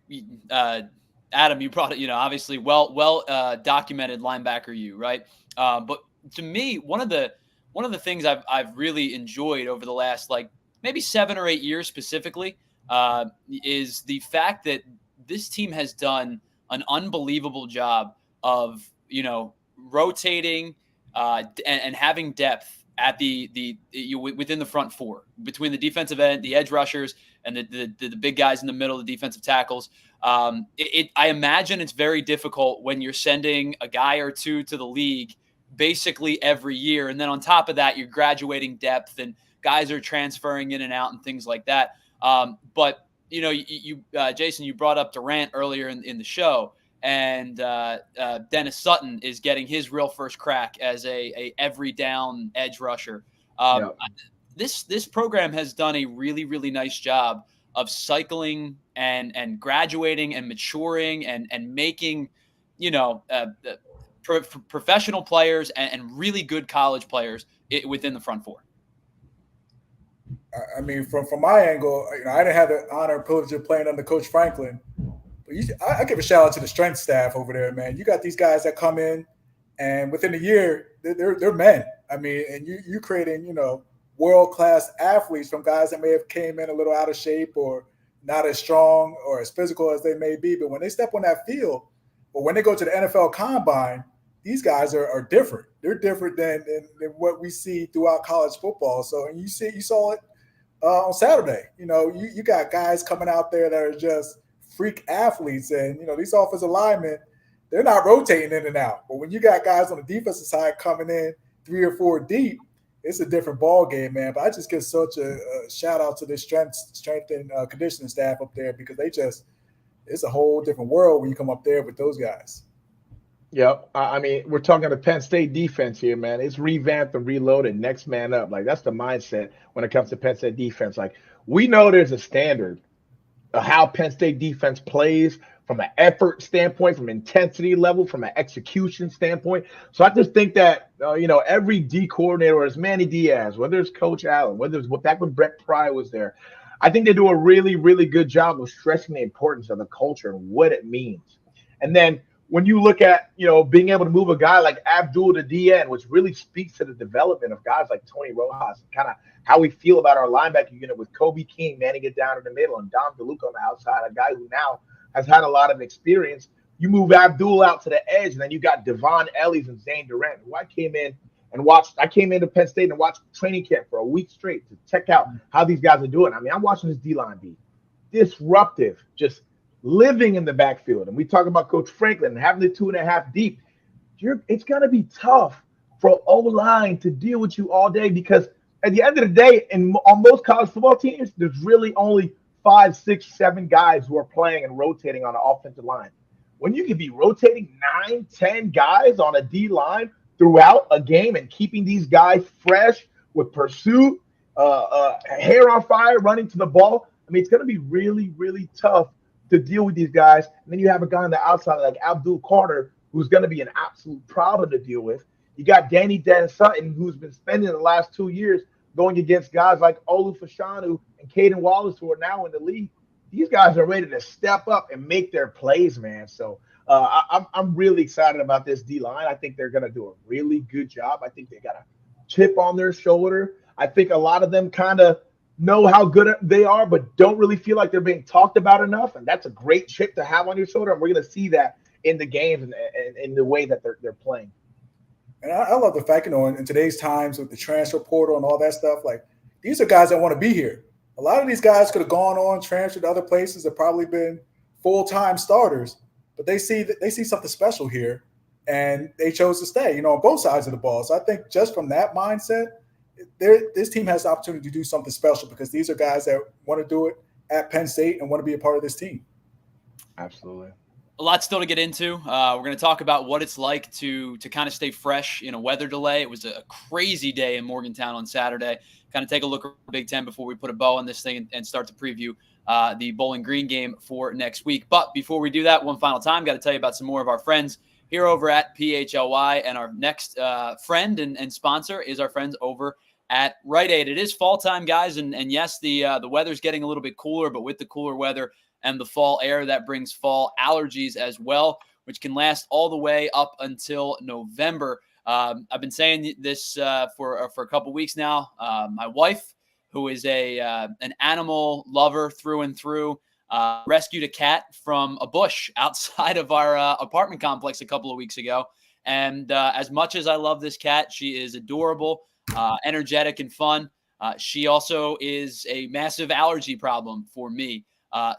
know, Adam, you brought it. You know, obviously, well documented linebacker, right? But to me, one of the things I've really enjoyed over the last maybe 7 or 8 years specifically is the fact that this team has done an unbelievable job of, you know, rotating and having depth at within the front 4 between the defensive end, the edge rushers, and the big guys in the middle, the defensive tackles. I imagine it's very difficult when you're sending a guy or two to the league basically every year, and then on top of that, you're graduating depth and guys are transferring in and out and things like that. But you know, you Jason, you brought up Durant earlier in the show. And Dennis Sutton is getting his real first crack as a every down edge rusher. This program has done a really, really nice job of cycling and graduating and maturing and making, you know, professional players and really good college players within the front 4. I mean, from my angle, you know, I didn't have the honor and privilege of playing under Coach Franklin. I give a shout out to the strength staff over there, man. You got these guys that come in, and within a year, they're men. I mean, and you're creating, you know, world-class athletes from guys that may have came in a little out of shape or not as strong or as physical as they may be. But when they step on that field, or when they go to the NFL Combine, these guys are different. They're different than what we see throughout college football. So, and you saw it on Saturday. You know, you got guys coming out there that are just freak athletes, and you know, these offensive linemen, they're not rotating in and out. But when you got guys on the defensive side coming in 3 or 4 deep, it's a different ball game, man. But I just give such a shout out to the strength and conditioning staff up there, because it's a whole different world when you come up there with those guys. Yep. I mean, we're talking the Penn State defense here, man. It's revamped and reloaded, next man up. Like, that's the mindset when it comes to Penn State defense. Like, we know there's a standard of how Penn State defense plays from an effort standpoint, from intensity level, from an execution standpoint. So I just think that, you know, every D coordinator, whether it's Manny Diaz, whether it's Coach Allen, whether it's back when Brett Pry was there, I think they do a really, really good job of stressing the importance of the culture and what it means. And then when you look at, you know, being able to move a guy like Abdul to DN, which really speaks to the development of guys like Tony Rojas and kind of how we feel about our linebacker unit with Kobe King manning it down in the middle and Dom DeLuca on the outside, a guy who now has had a lot of experience. You move Abdul out to the edge, and then you got Devon Ellis and Zane Durant, who I came in and watched. I came into Penn State and watched training camp for a week straight to check out how these guys are doing. I mean, I'm watching this D-line be disruptive, just living in the backfield. And we talk about Coach Franklin and having the 2.5 deep. It's going to be tough for O-line to deal with you all day, because at the end of the day, on most college football teams, there's really only 5, 6, 7 guys who are playing and rotating on the offensive line. When you can be rotating 9, 10 guys on a D-line throughout a game and keeping these guys fresh with pursuit, hair on fire, running to the ball, I mean, it's going to be really, really tough to deal with these guys. And then you have a guy on the outside like Abdul Carter, who's going to be an absolute problem to deal with. You got Danny Dan Sutton, who's been spending the last 2 years going against guys like Olu Fashanu and Caden Wallace, who are now in the league. These guys are ready to step up and make their plays, man. So I'm really excited about this D-line. I think they're going to do a really good job. I think they got a chip on their shoulder. I think a lot of them kind of know how good they are, but don't really feel like they're being talked about enough. And that's a great chip to have on your shoulder. And we're going to see that in the games and in the way that they're playing. And I love the fact, in today's times with the transfer portal and all that stuff, like, these are guys that want to be here. A lot of these guys could have gone on, transferred to other places, have probably been full-time starters, but they see something special here, and they chose to stay, on both sides of the ball. So I think just from that mindset, this team has the opportunity to do something special, because these are guys that want to do it at Penn State and want to be a part of this team. Absolutely. A lot still to get into. We're going to talk about what it's like to kind of stay fresh in a weather delay. It was a crazy day in Morgantown on Saturday. Kind of take a look at the Big Ten before we put a bow on this thing and start to preview the Bowling Green game for next week. But before we do that, one final time, got to tell you about some more of our friends here over at PHLY. And our next friend and sponsor is our friends over at Rite Aid. It is fall time, guys. And yes, the weather's getting a little bit cooler, but with the cooler weather and the fall air, that brings fall allergies as well, which can last all the way up until November. I've been saying this for a couple weeks now. My wife, who is an animal lover through and through, rescued a cat from a bush outside of our apartment complex a couple of weeks ago. And as much as I love this cat, she is adorable, energetic, and fun. She also is a massive allergy problem for me.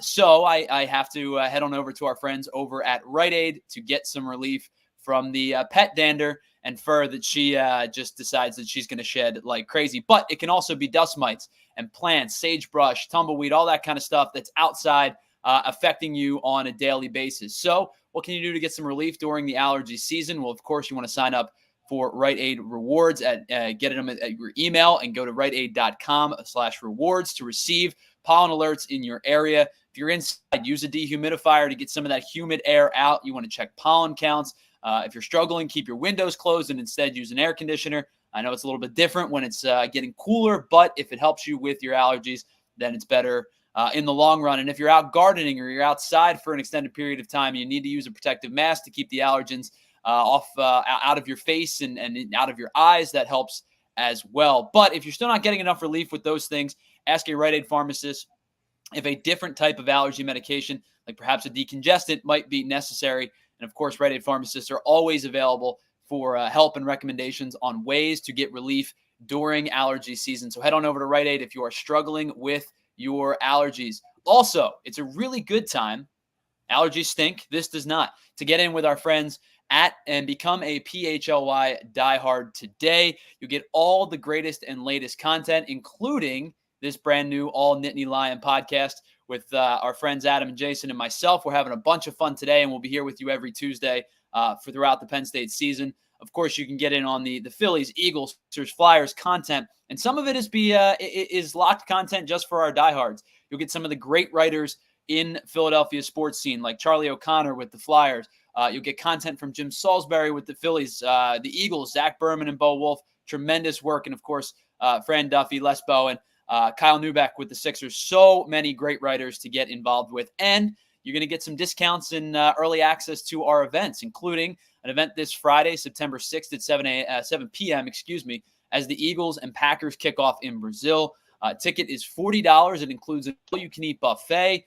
So I have to head on over to our friends over at Rite Aid to get some relief from the pet dander and fur that she just decides that she's going to shed like crazy. But it can also be dust mites and plants, sagebrush, tumbleweed, all that kind of stuff that's outside affecting you on a daily basis. So what can you do to get some relief during the allergy season? Well, of course, you want to sign up for Rite Aid Rewards get them at your email and go to riteaid.com/rewards to receive pollen alerts in your area. If you're inside, use a dehumidifier to get some of that humid air out. You want to check pollen counts. If you're struggling, keep your windows closed and instead use an air conditioner. I know it's a little bit different when it's getting cooler, but if it helps you with your allergies, then it's better in the long run. And if you're out gardening or you're outside for an extended period of time, you need to use a protective mask to keep the allergens out of your face and out of your eyes. That helps as well. But if you're still not getting enough relief with those things, ask a Rite Aid pharmacist if a different type of allergy medication, like perhaps a decongestant, might be necessary. And of course, Rite Aid pharmacists are always available for help and recommendations on ways to get relief during allergy season. So head on over to Rite Aid if you are struggling with your allergies. Also, it's a really good time. Allergies stink. This does not. To get in with our friends at and become a PHLY diehard today. You get all the greatest and latest content, including this brand new All Nittany Lion podcast with our friends Adam and Jason and myself. We're having a bunch of fun today, and we'll be here with you every Tuesday for throughout the Penn State season. Of course, you can get in on the Phillies, Eagles, Flyers content, and some of it is locked content just for our diehards. You'll get some of the great writers in Philadelphia sports scene, like Charlie O'Connor with the Flyers. You'll get content from Jim Salisbury with the Phillies, the Eagles, Zach Berman and Bo Wolf. Tremendous work. And, of course, Fran Duffy, Les Bowen, Kyle Neubeck with the Sixers. So many great writers to get involved with. And you're going to get some discounts and early access to our events, including an event this Friday, September 6th at 7 p.m., as the Eagles and Packers kick off in Brazil. Ticket is $40. It includes an all-you-can-eat buffet,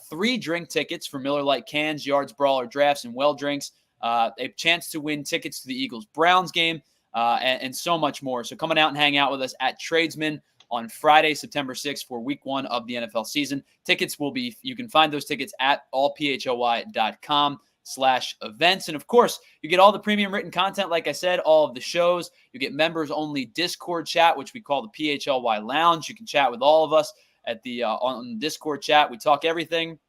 3 drink tickets for Miller Lite cans, yards, brawler, drafts, and well drinks. A chance to win tickets to the Eagles-Browns game, and so much more. So coming out and hang out with us at Tradesman on Friday, September 6th for week 1 of the NFL season. Tickets you can find those tickets at allphly.com/events. And of course, you get all the premium written content. Like I said, all of the shows. You get members only Discord chat, which we call the PHLY Lounge. You can chat with all of us at the on Discord chat. We talk everything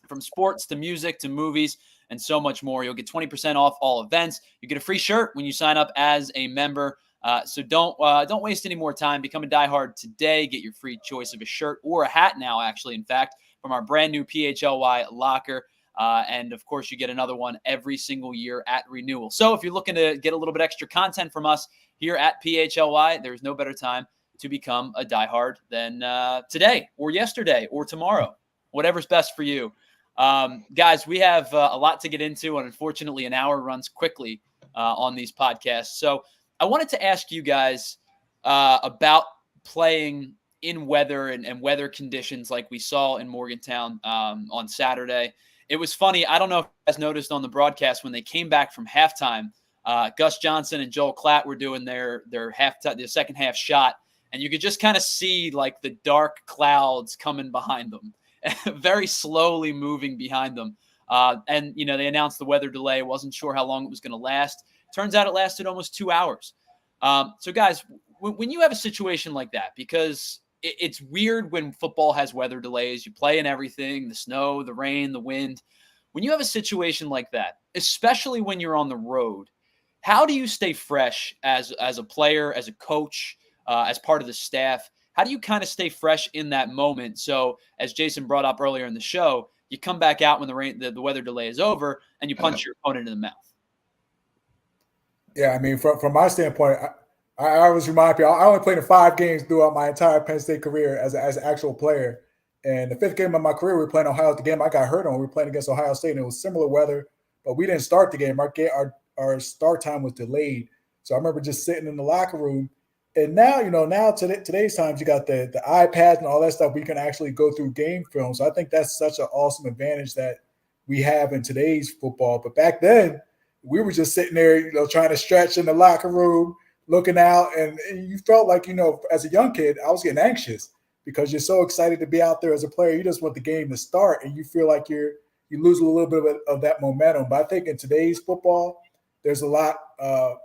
from sports to music to movies and so much more. You'll get 20% off all events. You get a free shirt when you sign up as a member. So don't waste any more time. Become a diehard today. Get your free choice of a shirt or a hat now, actually, in fact, from our brand new PHLY locker. And, of course, you get another one every single year at renewal. So if you're looking to get a little bit extra content from us here at PHLY, there's no better time to become a diehard than today or yesterday or tomorrow, whatever's best for you. Guys, we have a lot to get into, and unfortunately an hour runs quickly on these podcasts. So I wanted to ask you guys about playing in weather and weather conditions like we saw in Morgantown on Saturday. It was funny. I don't know if you guys noticed on the broadcast when they came back from halftime, Gus Johnson and Joel Klatt were doing their second half shot, and you could just kind of see like the dark clouds coming behind them, very slowly moving behind them. And, they announced the weather delay. Wasn't sure how long it was going to last. Turns out it lasted almost 2 hours. So, guys, when you have a situation like that, because it's weird when football has weather delays, you play in everything, the snow, the rain, the wind. When you have a situation like that, especially when you're on the road, how do you stay fresh as a player, as a coach, as part of the staff? How do you kind of stay fresh in that moment? So, as Jason brought up earlier in the show, you come back out when the weather delay is over and you punch your opponent in the mouth. Yeah, I mean, from my standpoint, I always remind people, I only played in 5 games throughout my entire Penn State career as an actual player. And the 5th game of my career, we were playing Ohio. The game I got hurt on, we were playing against Ohio State, and it was similar weather, but we didn't start the game. Our start time was delayed. So I remember just sitting in the locker room. And now, today's times, you got the iPads and all that stuff. We can actually go through game film. So I think that's such an awesome advantage that we have in today's football. But back then, we were just sitting there, trying to stretch in the locker room, looking out. And you felt like, as a young kid, I was getting anxious because you're so excited to be out there as a player. You just want the game to start, and you feel like you lose a little bit of that momentum. But I think in today's football, there's a lot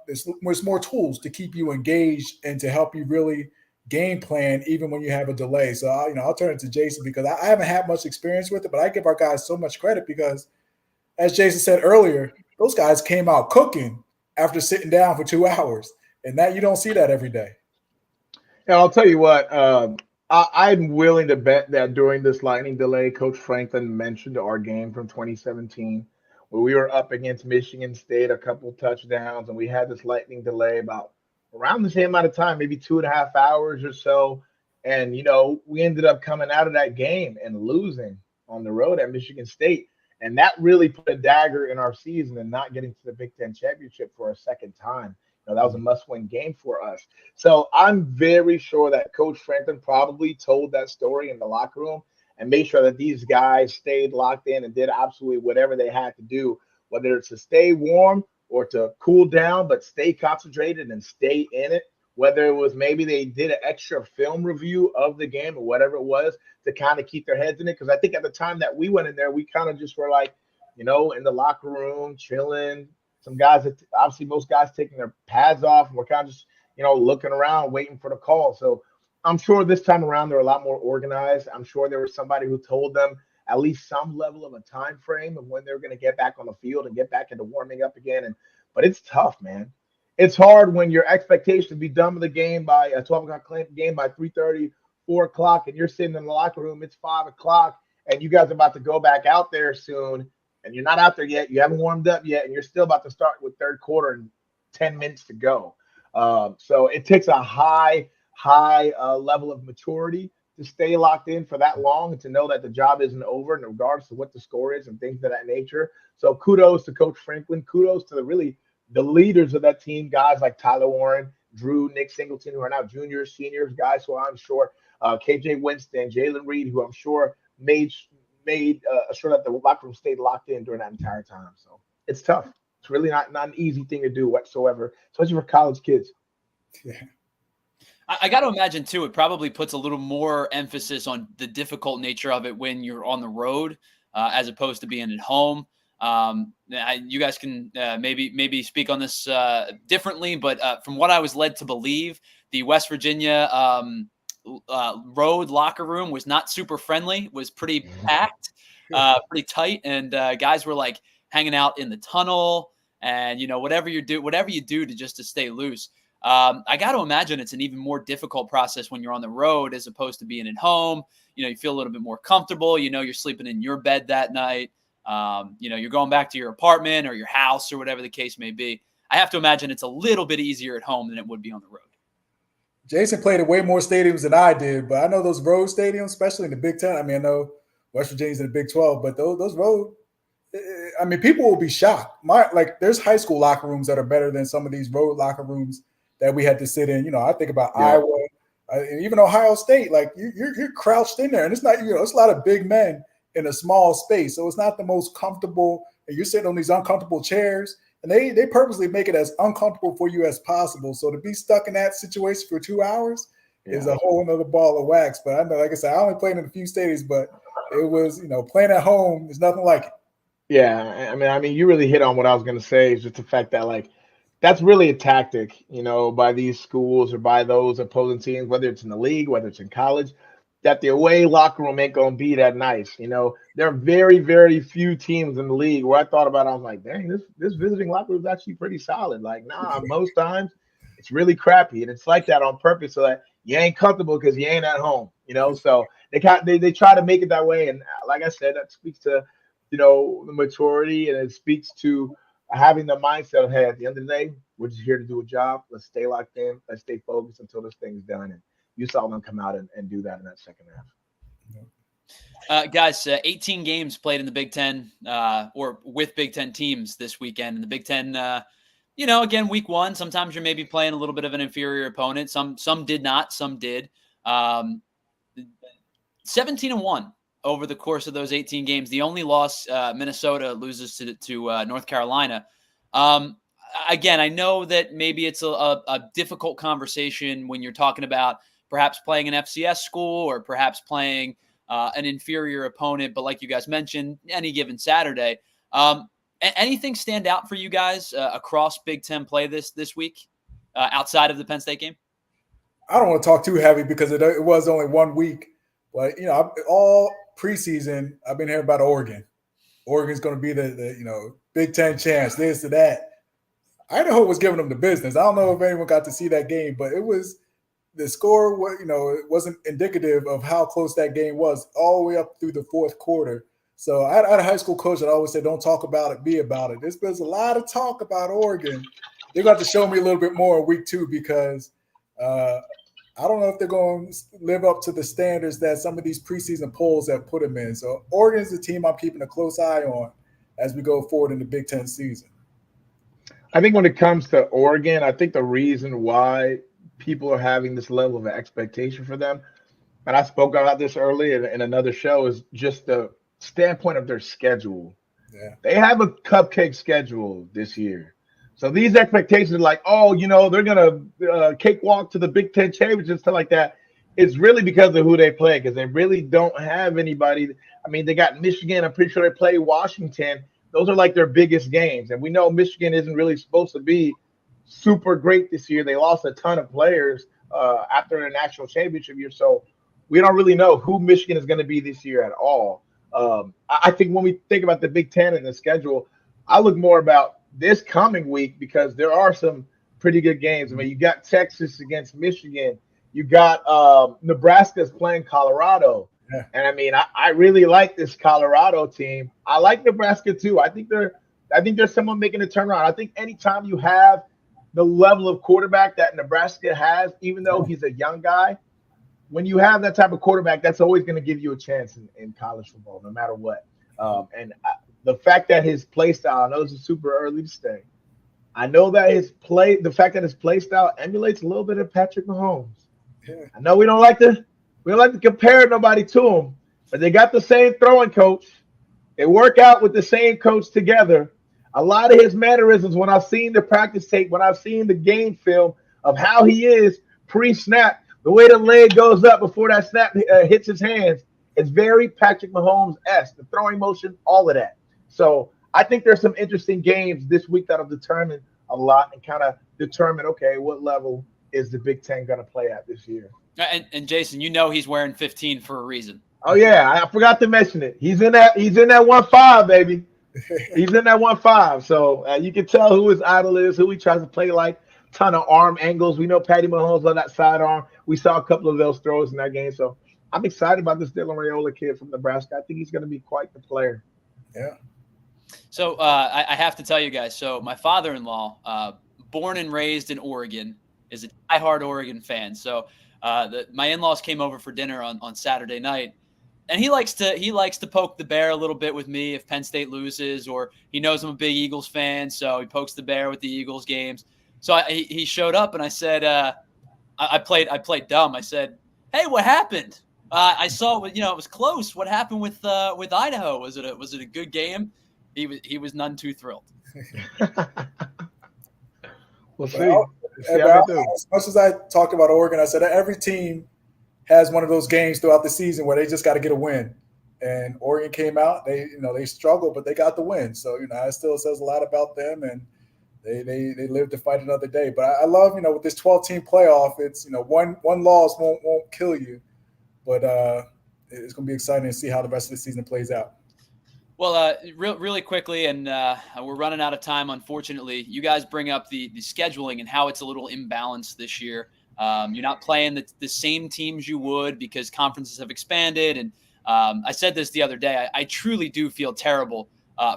there's more tools to keep you engaged and to help you really game plan even when you have a delay. So I'll turn it to Jason because I haven't had much experience with it, but I give our guys so much credit because, as Jason said earlier, those guys came out cooking after sitting down for 2 hours, and that you don't see that every day. And I'll tell you what, I'm willing to bet that during this lightning delay, Coach Franklin mentioned our game from 2017. Where we were up against Michigan State, a couple touchdowns, and we had this lightning delay about around the same amount of time, maybe 2.5 hours or so. And, we ended up coming out of that game and losing on the road at Michigan State. And that really put a dagger in our season and not getting to the Big Ten championship for a second time. That was a must-win game for us. So I'm very sure that Coach Franklin probably told that story in the locker room and made sure that these guys stayed locked in and did absolutely whatever they had to do, whether it's to stay warm or to cool down, but stay concentrated and stay in it, whether it was maybe they did an extra film review of the game or whatever it was to kind of keep their heads in it. Because I think at the time that we went in there, we kind of just were like, in the locker room, chilling. Some guys, obviously most guys taking their pads off, and we're kind of just, looking around, waiting for the call. So I'm sure this time around they're a lot more organized. I'm sure there was somebody who told them at least some level of a time frame of when they're going to get back on the field and get back into warming up again. But it's tough, man. It's hard when your expectation to be done with the game by a 12 o'clock game by 3:30, 4 o'clock, and you're sitting in the locker room. It's 5 o'clock, and you guys are about to go back out there soon, and you're not out there yet. You haven't warmed up yet, and you're still about to start with third quarter and 10 minutes to go. So it takes a high level of maturity to stay locked in for that long and to know that the job isn't over in regards to what the score is and things of that nature. So kudos to Coach Franklin. Kudos to the leaders of that team, guys like Tyler Warren, Drew, Nick Singleton, who are now juniors, seniors, guys who I'm sure, KJ Winston, Jalen Reed, who I'm sure made sure that the locker room stayed locked in during that entire time. So it's tough. It's really not an easy thing to do whatsoever, especially for college kids. Yeah. I got to imagine, too, it probably puts a little more emphasis on the difficult nature of it when you're on the road as opposed to being at home. You guys can maybe speak on this differently, but from what I was led to believe, the West Virginia road locker room was not super friendly, was pretty packed, pretty tight, and guys were like hanging out in the tunnel and, whatever you do to stay loose. I got to imagine it's an even more difficult process when you're on the road as opposed to being at home. You feel a little bit more comfortable. You're sleeping in your bed that night. You're going back to your apartment or your house or whatever the case may be. I have to imagine it's a little bit easier at home than it would be on the road. Jason played at way more stadiums than I did, but I know those road stadiums, especially in the Big Ten. I mean, I know West Virginia's in the Big 12, but those road, I mean, people will be shocked. There's high school locker rooms that are better than some of these road locker rooms that we had to sit in. I think about Iowa, and even Ohio State. Like you're crouched in there, and it's not. It's a lot of big men in a small space, so it's not the most comfortable. And you're sitting on these uncomfortable chairs, and they purposely make it as uncomfortable for you as possible. So to be stuck in that situation for 2 hours is a whole nother ball of wax. But I know, like I said, I only played in a few stadiums, but it was playing at home. There's nothing like it. Yeah, I mean, you really hit on what I was going to say. Is just the fact that that's really a tactic, by these schools or by those opposing teams, whether it's in the league, whether it's in college, that the away locker room ain't going to be that nice. There are very, very few teams in the league where I thought about it. I was like, dang, this visiting locker room is actually pretty solid. Most times it's really crappy. And it's like that on purpose so that you ain't comfortable because you ain't at home, So they try to make it that way. And like I said, that speaks to, the maturity, and it speaks to having the mindset of, hey, at the end of the day, we're just here to do a job. Let's stay locked in. Let's stay focused until this thing's done. And you saw them come out and do that in that second half. Guys, 18 games played in the Big Ten or with Big Ten teams this weekend. And the Big Ten, again, week one, sometimes you're maybe playing a little bit of an inferior opponent. Some did not, some did. 17-1 over the course of those 18 games. The only loss, Minnesota loses to North Carolina. Again, I know that maybe it's a difficult conversation when you're talking about perhaps playing an FCS school or perhaps playing an inferior opponent. But like you guys mentioned, any given Saturday, anything stand out for you guys across Big Ten play this week outside of the Penn State game? I don't want to talk too heavy because it was only 1 week. But, all preseason, I've been hearing about Oregon. Oregon's going to be the Big Ten chance, this or that. Idaho was giving them the business. I don't know if anyone got to see that game, but the score was, it wasn't indicative of how close that game was all the way up through the fourth quarter. So I had a high school coach that always said, don't talk about it, be about it. There's a lot of talk about Oregon. They're going to have to show me a little bit more in week 2 because I don't know if they're going to live up to the standards that some of these preseason polls have put them in. So Oregon is the team I'm keeping a close eye on as we go forward in the Big Ten season. I think when it comes to Oregon, I think the reason why people are having this level of expectation for them, and I spoke about this earlier in another show, is just the standpoint of their schedule. Yeah. They have a cupcake schedule this year. So these expectations are like, they're going to cakewalk to the Big Ten championship, stuff like that. It's really because of who they play, because they really don't have anybody. I mean, they got Michigan. I'm pretty sure they play Washington. Those are like their biggest games. And we know Michigan isn't really supposed to be super great this year. They lost a ton of players after their national championship year. So we don't really know who Michigan is going to be this year at all. I think when we think about the Big Ten and the schedule, I look more about this coming week because there are some pretty good games. I mean, you got Texas against Michigan. You got Nebraska's playing Colorado. Yeah. And I mean, I really like this Colorado team. I like Nebraska too. I think there's someone making a turnaround. I think anytime you have the level of quarterback that Nebraska has, even though he's a young guy, when you have that type of quarterback, that's always going to give you a chance in college football, no matter what. The fact that his play style, I know this is super early to say, I know that the fact that his play style emulates a little bit of Patrick Mahomes. Yeah. I know we don't like to compare nobody to him, but they got the same throwing coach. They work out with the same coach together. A lot of his mannerisms, when I've seen the practice tape, when I've seen the game film of how he is pre-snap, the way the leg goes up before that snap hits his hands, it's very Patrick Mahomes-esque, the throwing motion, all of that. So I think there's some interesting games this week that'll determine a lot and kind of determine, okay, what level is the Big Ten going to play at this year? And Jason, you know he's wearing 15 for a reason. Oh yeah, I forgot to mention it. He's in that 1-5, baby. He's in that 1-5. So you can tell who his idol is, who he tries to play like. Ton of arm angles. We know Patty Mahomes on that sidearm. We saw a couple of those throws in that game. So I'm excited about this Dylan Raiola kid from Nebraska. I think he's going to be quite the player. Yeah. So I have to tell you guys. So my father-in-law, born and raised in Oregon, is a diehard Oregon fan. So my in-laws came over for dinner on Saturday night, and he likes to poke the bear a little bit with me if Penn State loses, or he knows I'm a big Eagles fan, so he pokes the bear with the Eagles games. So he showed up, and I said, I played dumb. I said, "Hey, what happened? I saw it was close. What happened with Idaho? Was it a good game?" He was none too thrilled. We'll see. As much as I talked about Oregon, I said every team has one of those games throughout the season where they just got to get a win. And Oregon came out. They struggled, but they got the win. So it still says a lot about them, and they live to fight another day. But I love with this 12-team playoff. It's one loss won't kill you, but it's going to be exciting to see how the rest of the season plays out. Well, really quickly, and we're running out of time, unfortunately. You guys bring up the scheduling and how it's a little imbalanced this year. You're not playing the same teams you would because conferences have expanded. And I said this the other day. I truly do feel terrible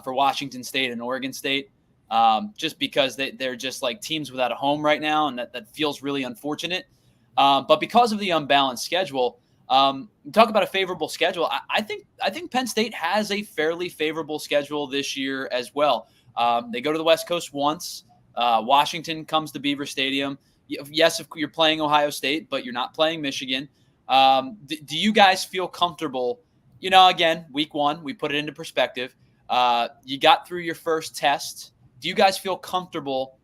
for Washington State and Oregon State, just because they're just like teams without a home right now, and that feels really unfortunate. But because of the unbalanced schedule, talk about a favorable schedule. I think Penn State has a fairly favorable schedule this year as well. They go to the West Coast once. Washington comes to Beaver Stadium. Yes, if you're playing Ohio State, but you're not playing Michigan. Do you guys feel comfortable? Again, week one, we put it into perspective. You got through your first test. Do you guys feel comfortable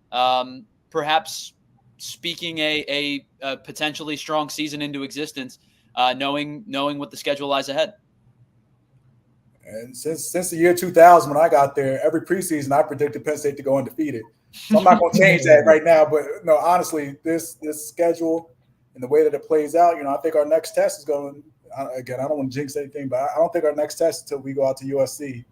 perhaps speaking a potentially strong season into existence, knowing what the schedule lies ahead? And since the year 2000, when I got there, every preseason I predicted Penn State to go undefeated. So I'm not going to change that right now. But no, honestly, this schedule and the way that it plays out, I think our next test is going. Again, I don't want to jinx anything, but I don't think our next test until we go out to USC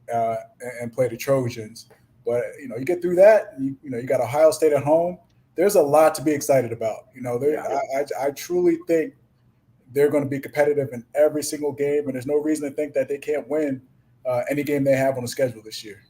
and play the Trojans. But you get through that. You got Ohio State at home. There's a lot to be excited about. I truly think they're going to be competitive in every single game, and there's no reason to think that they can't win any game they have on the schedule this year.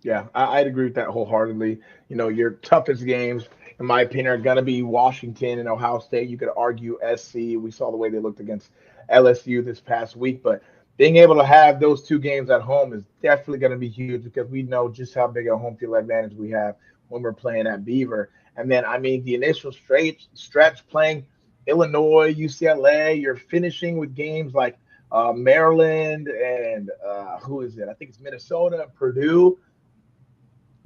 Yeah, I'd agree with that wholeheartedly. Your toughest games, in my opinion, are going to be Washington and Ohio State. You could argue SC. We saw the way they looked against LSU this past week, but being able to have those two games at home is definitely going to be huge because we know just how big a home field advantage we have when we're playing at Beaver. And then, the initial stretch playing Illinois, UCLA, you're finishing with games like Maryland and who is it? I think it's Minnesota and Purdue.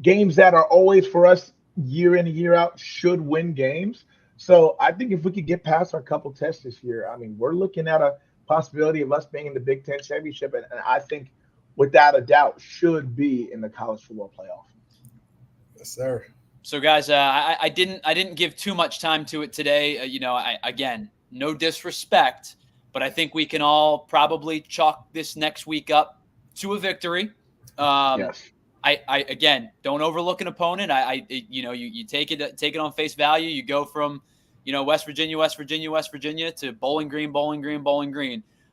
Games that are always for us year in and year out should win games. So I think if we could get past our couple tests this year, we're looking at a possibility of us being in the Big Ten championship, and I think without a doubt should be in the college football playoff. Yes, sir. So guys, I didn't give too much time to it today. Again, no disrespect, but I think we can all probably chalk this next week up to a victory. Yes. I again, don't overlook an opponent. You take it on face value. You go from, West Virginia to Bowling Green.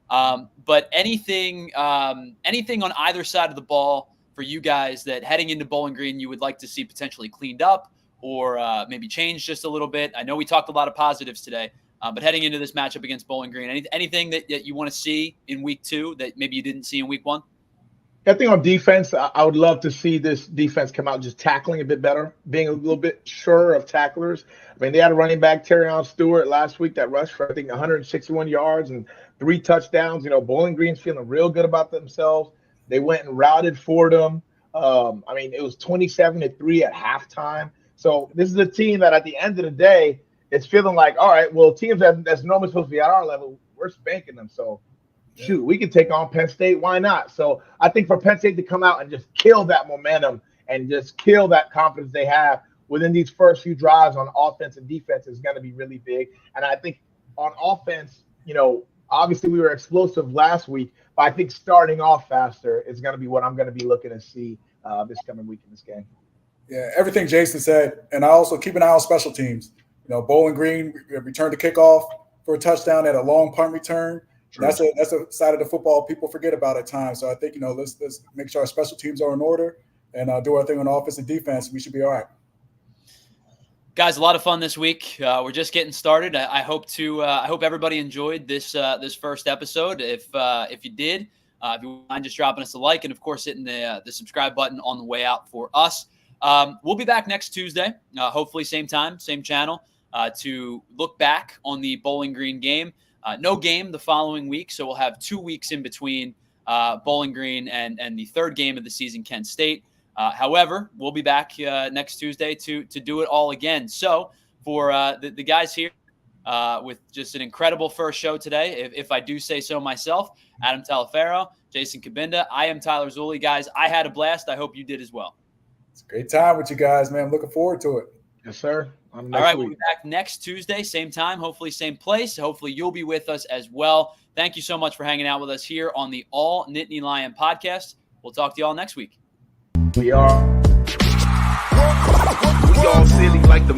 But anything on either side of the ball for you guys that heading into Bowling Green you would like to see potentially cleaned up or maybe changed just a little bit. I know we talked a lot of positives today, but heading into this matchup against Bowling Green, anything that you want to see in week two that maybe you didn't see in week one? I think on defense, I would love to see this defense come out just tackling a bit better, being a little bit surer of tacklers. They had a running back, Terrion Stewart, last week that rushed for, I think, 161 yards and 3 touchdowns. Bowling Green's feeling real good about themselves. They went and routed Fordham. I mean, it was 27-3 at halftime. So this is a team that at the end of the day, it's feeling like, all right, well, teams that's normally supposed to be at our level, we're spanking them. So, shoot, we can take on Penn State. Why not? So I think for Penn State to come out and just kill that momentum and just kill that confidence they have within these first few drives on offense and defense is going to be really big. And I think on offense, obviously we were explosive last week, but I think starting off faster is going to be what I'm going to be looking to see this coming week in this game. Yeah, everything Jason said. And I also keep an eye on special teams. Bowling Green returned the kickoff for a touchdown at a long punt return. That's a side of the football people forget about at times. So I think, let's make sure our special teams are in order and do our thing on offense and defense. We should be all right. Guys, a lot of fun this week. We're just getting started. I hope everybody enjoyed this first episode. If you did, if you wouldn't mind just dropping us a like and, of course, hitting the subscribe button on the way out for us. We'll be back next Tuesday, hopefully same time, same channel, to look back on the Bowling Green game. No game the following week, so we'll have 2 weeks in between Bowling Green and the third game of the season, Kent State. However, we'll be back next Tuesday to do it all again. So for the guys here with just an incredible first show today, if I do say so myself, Adam Taliaferro, Jason Cabinda, I am Tyler Zulli. Guys, I had a blast. I hope you did as well. It's a great time with you guys, man. I'm looking forward to it. Yes, sir. All right, we'll be back next Tuesday, same time, hopefully same place. Hopefully you'll be with us as well. Thank you so much for hanging out with us here on the All Nittany Lion podcast. We'll talk to you all next week. We all silly like the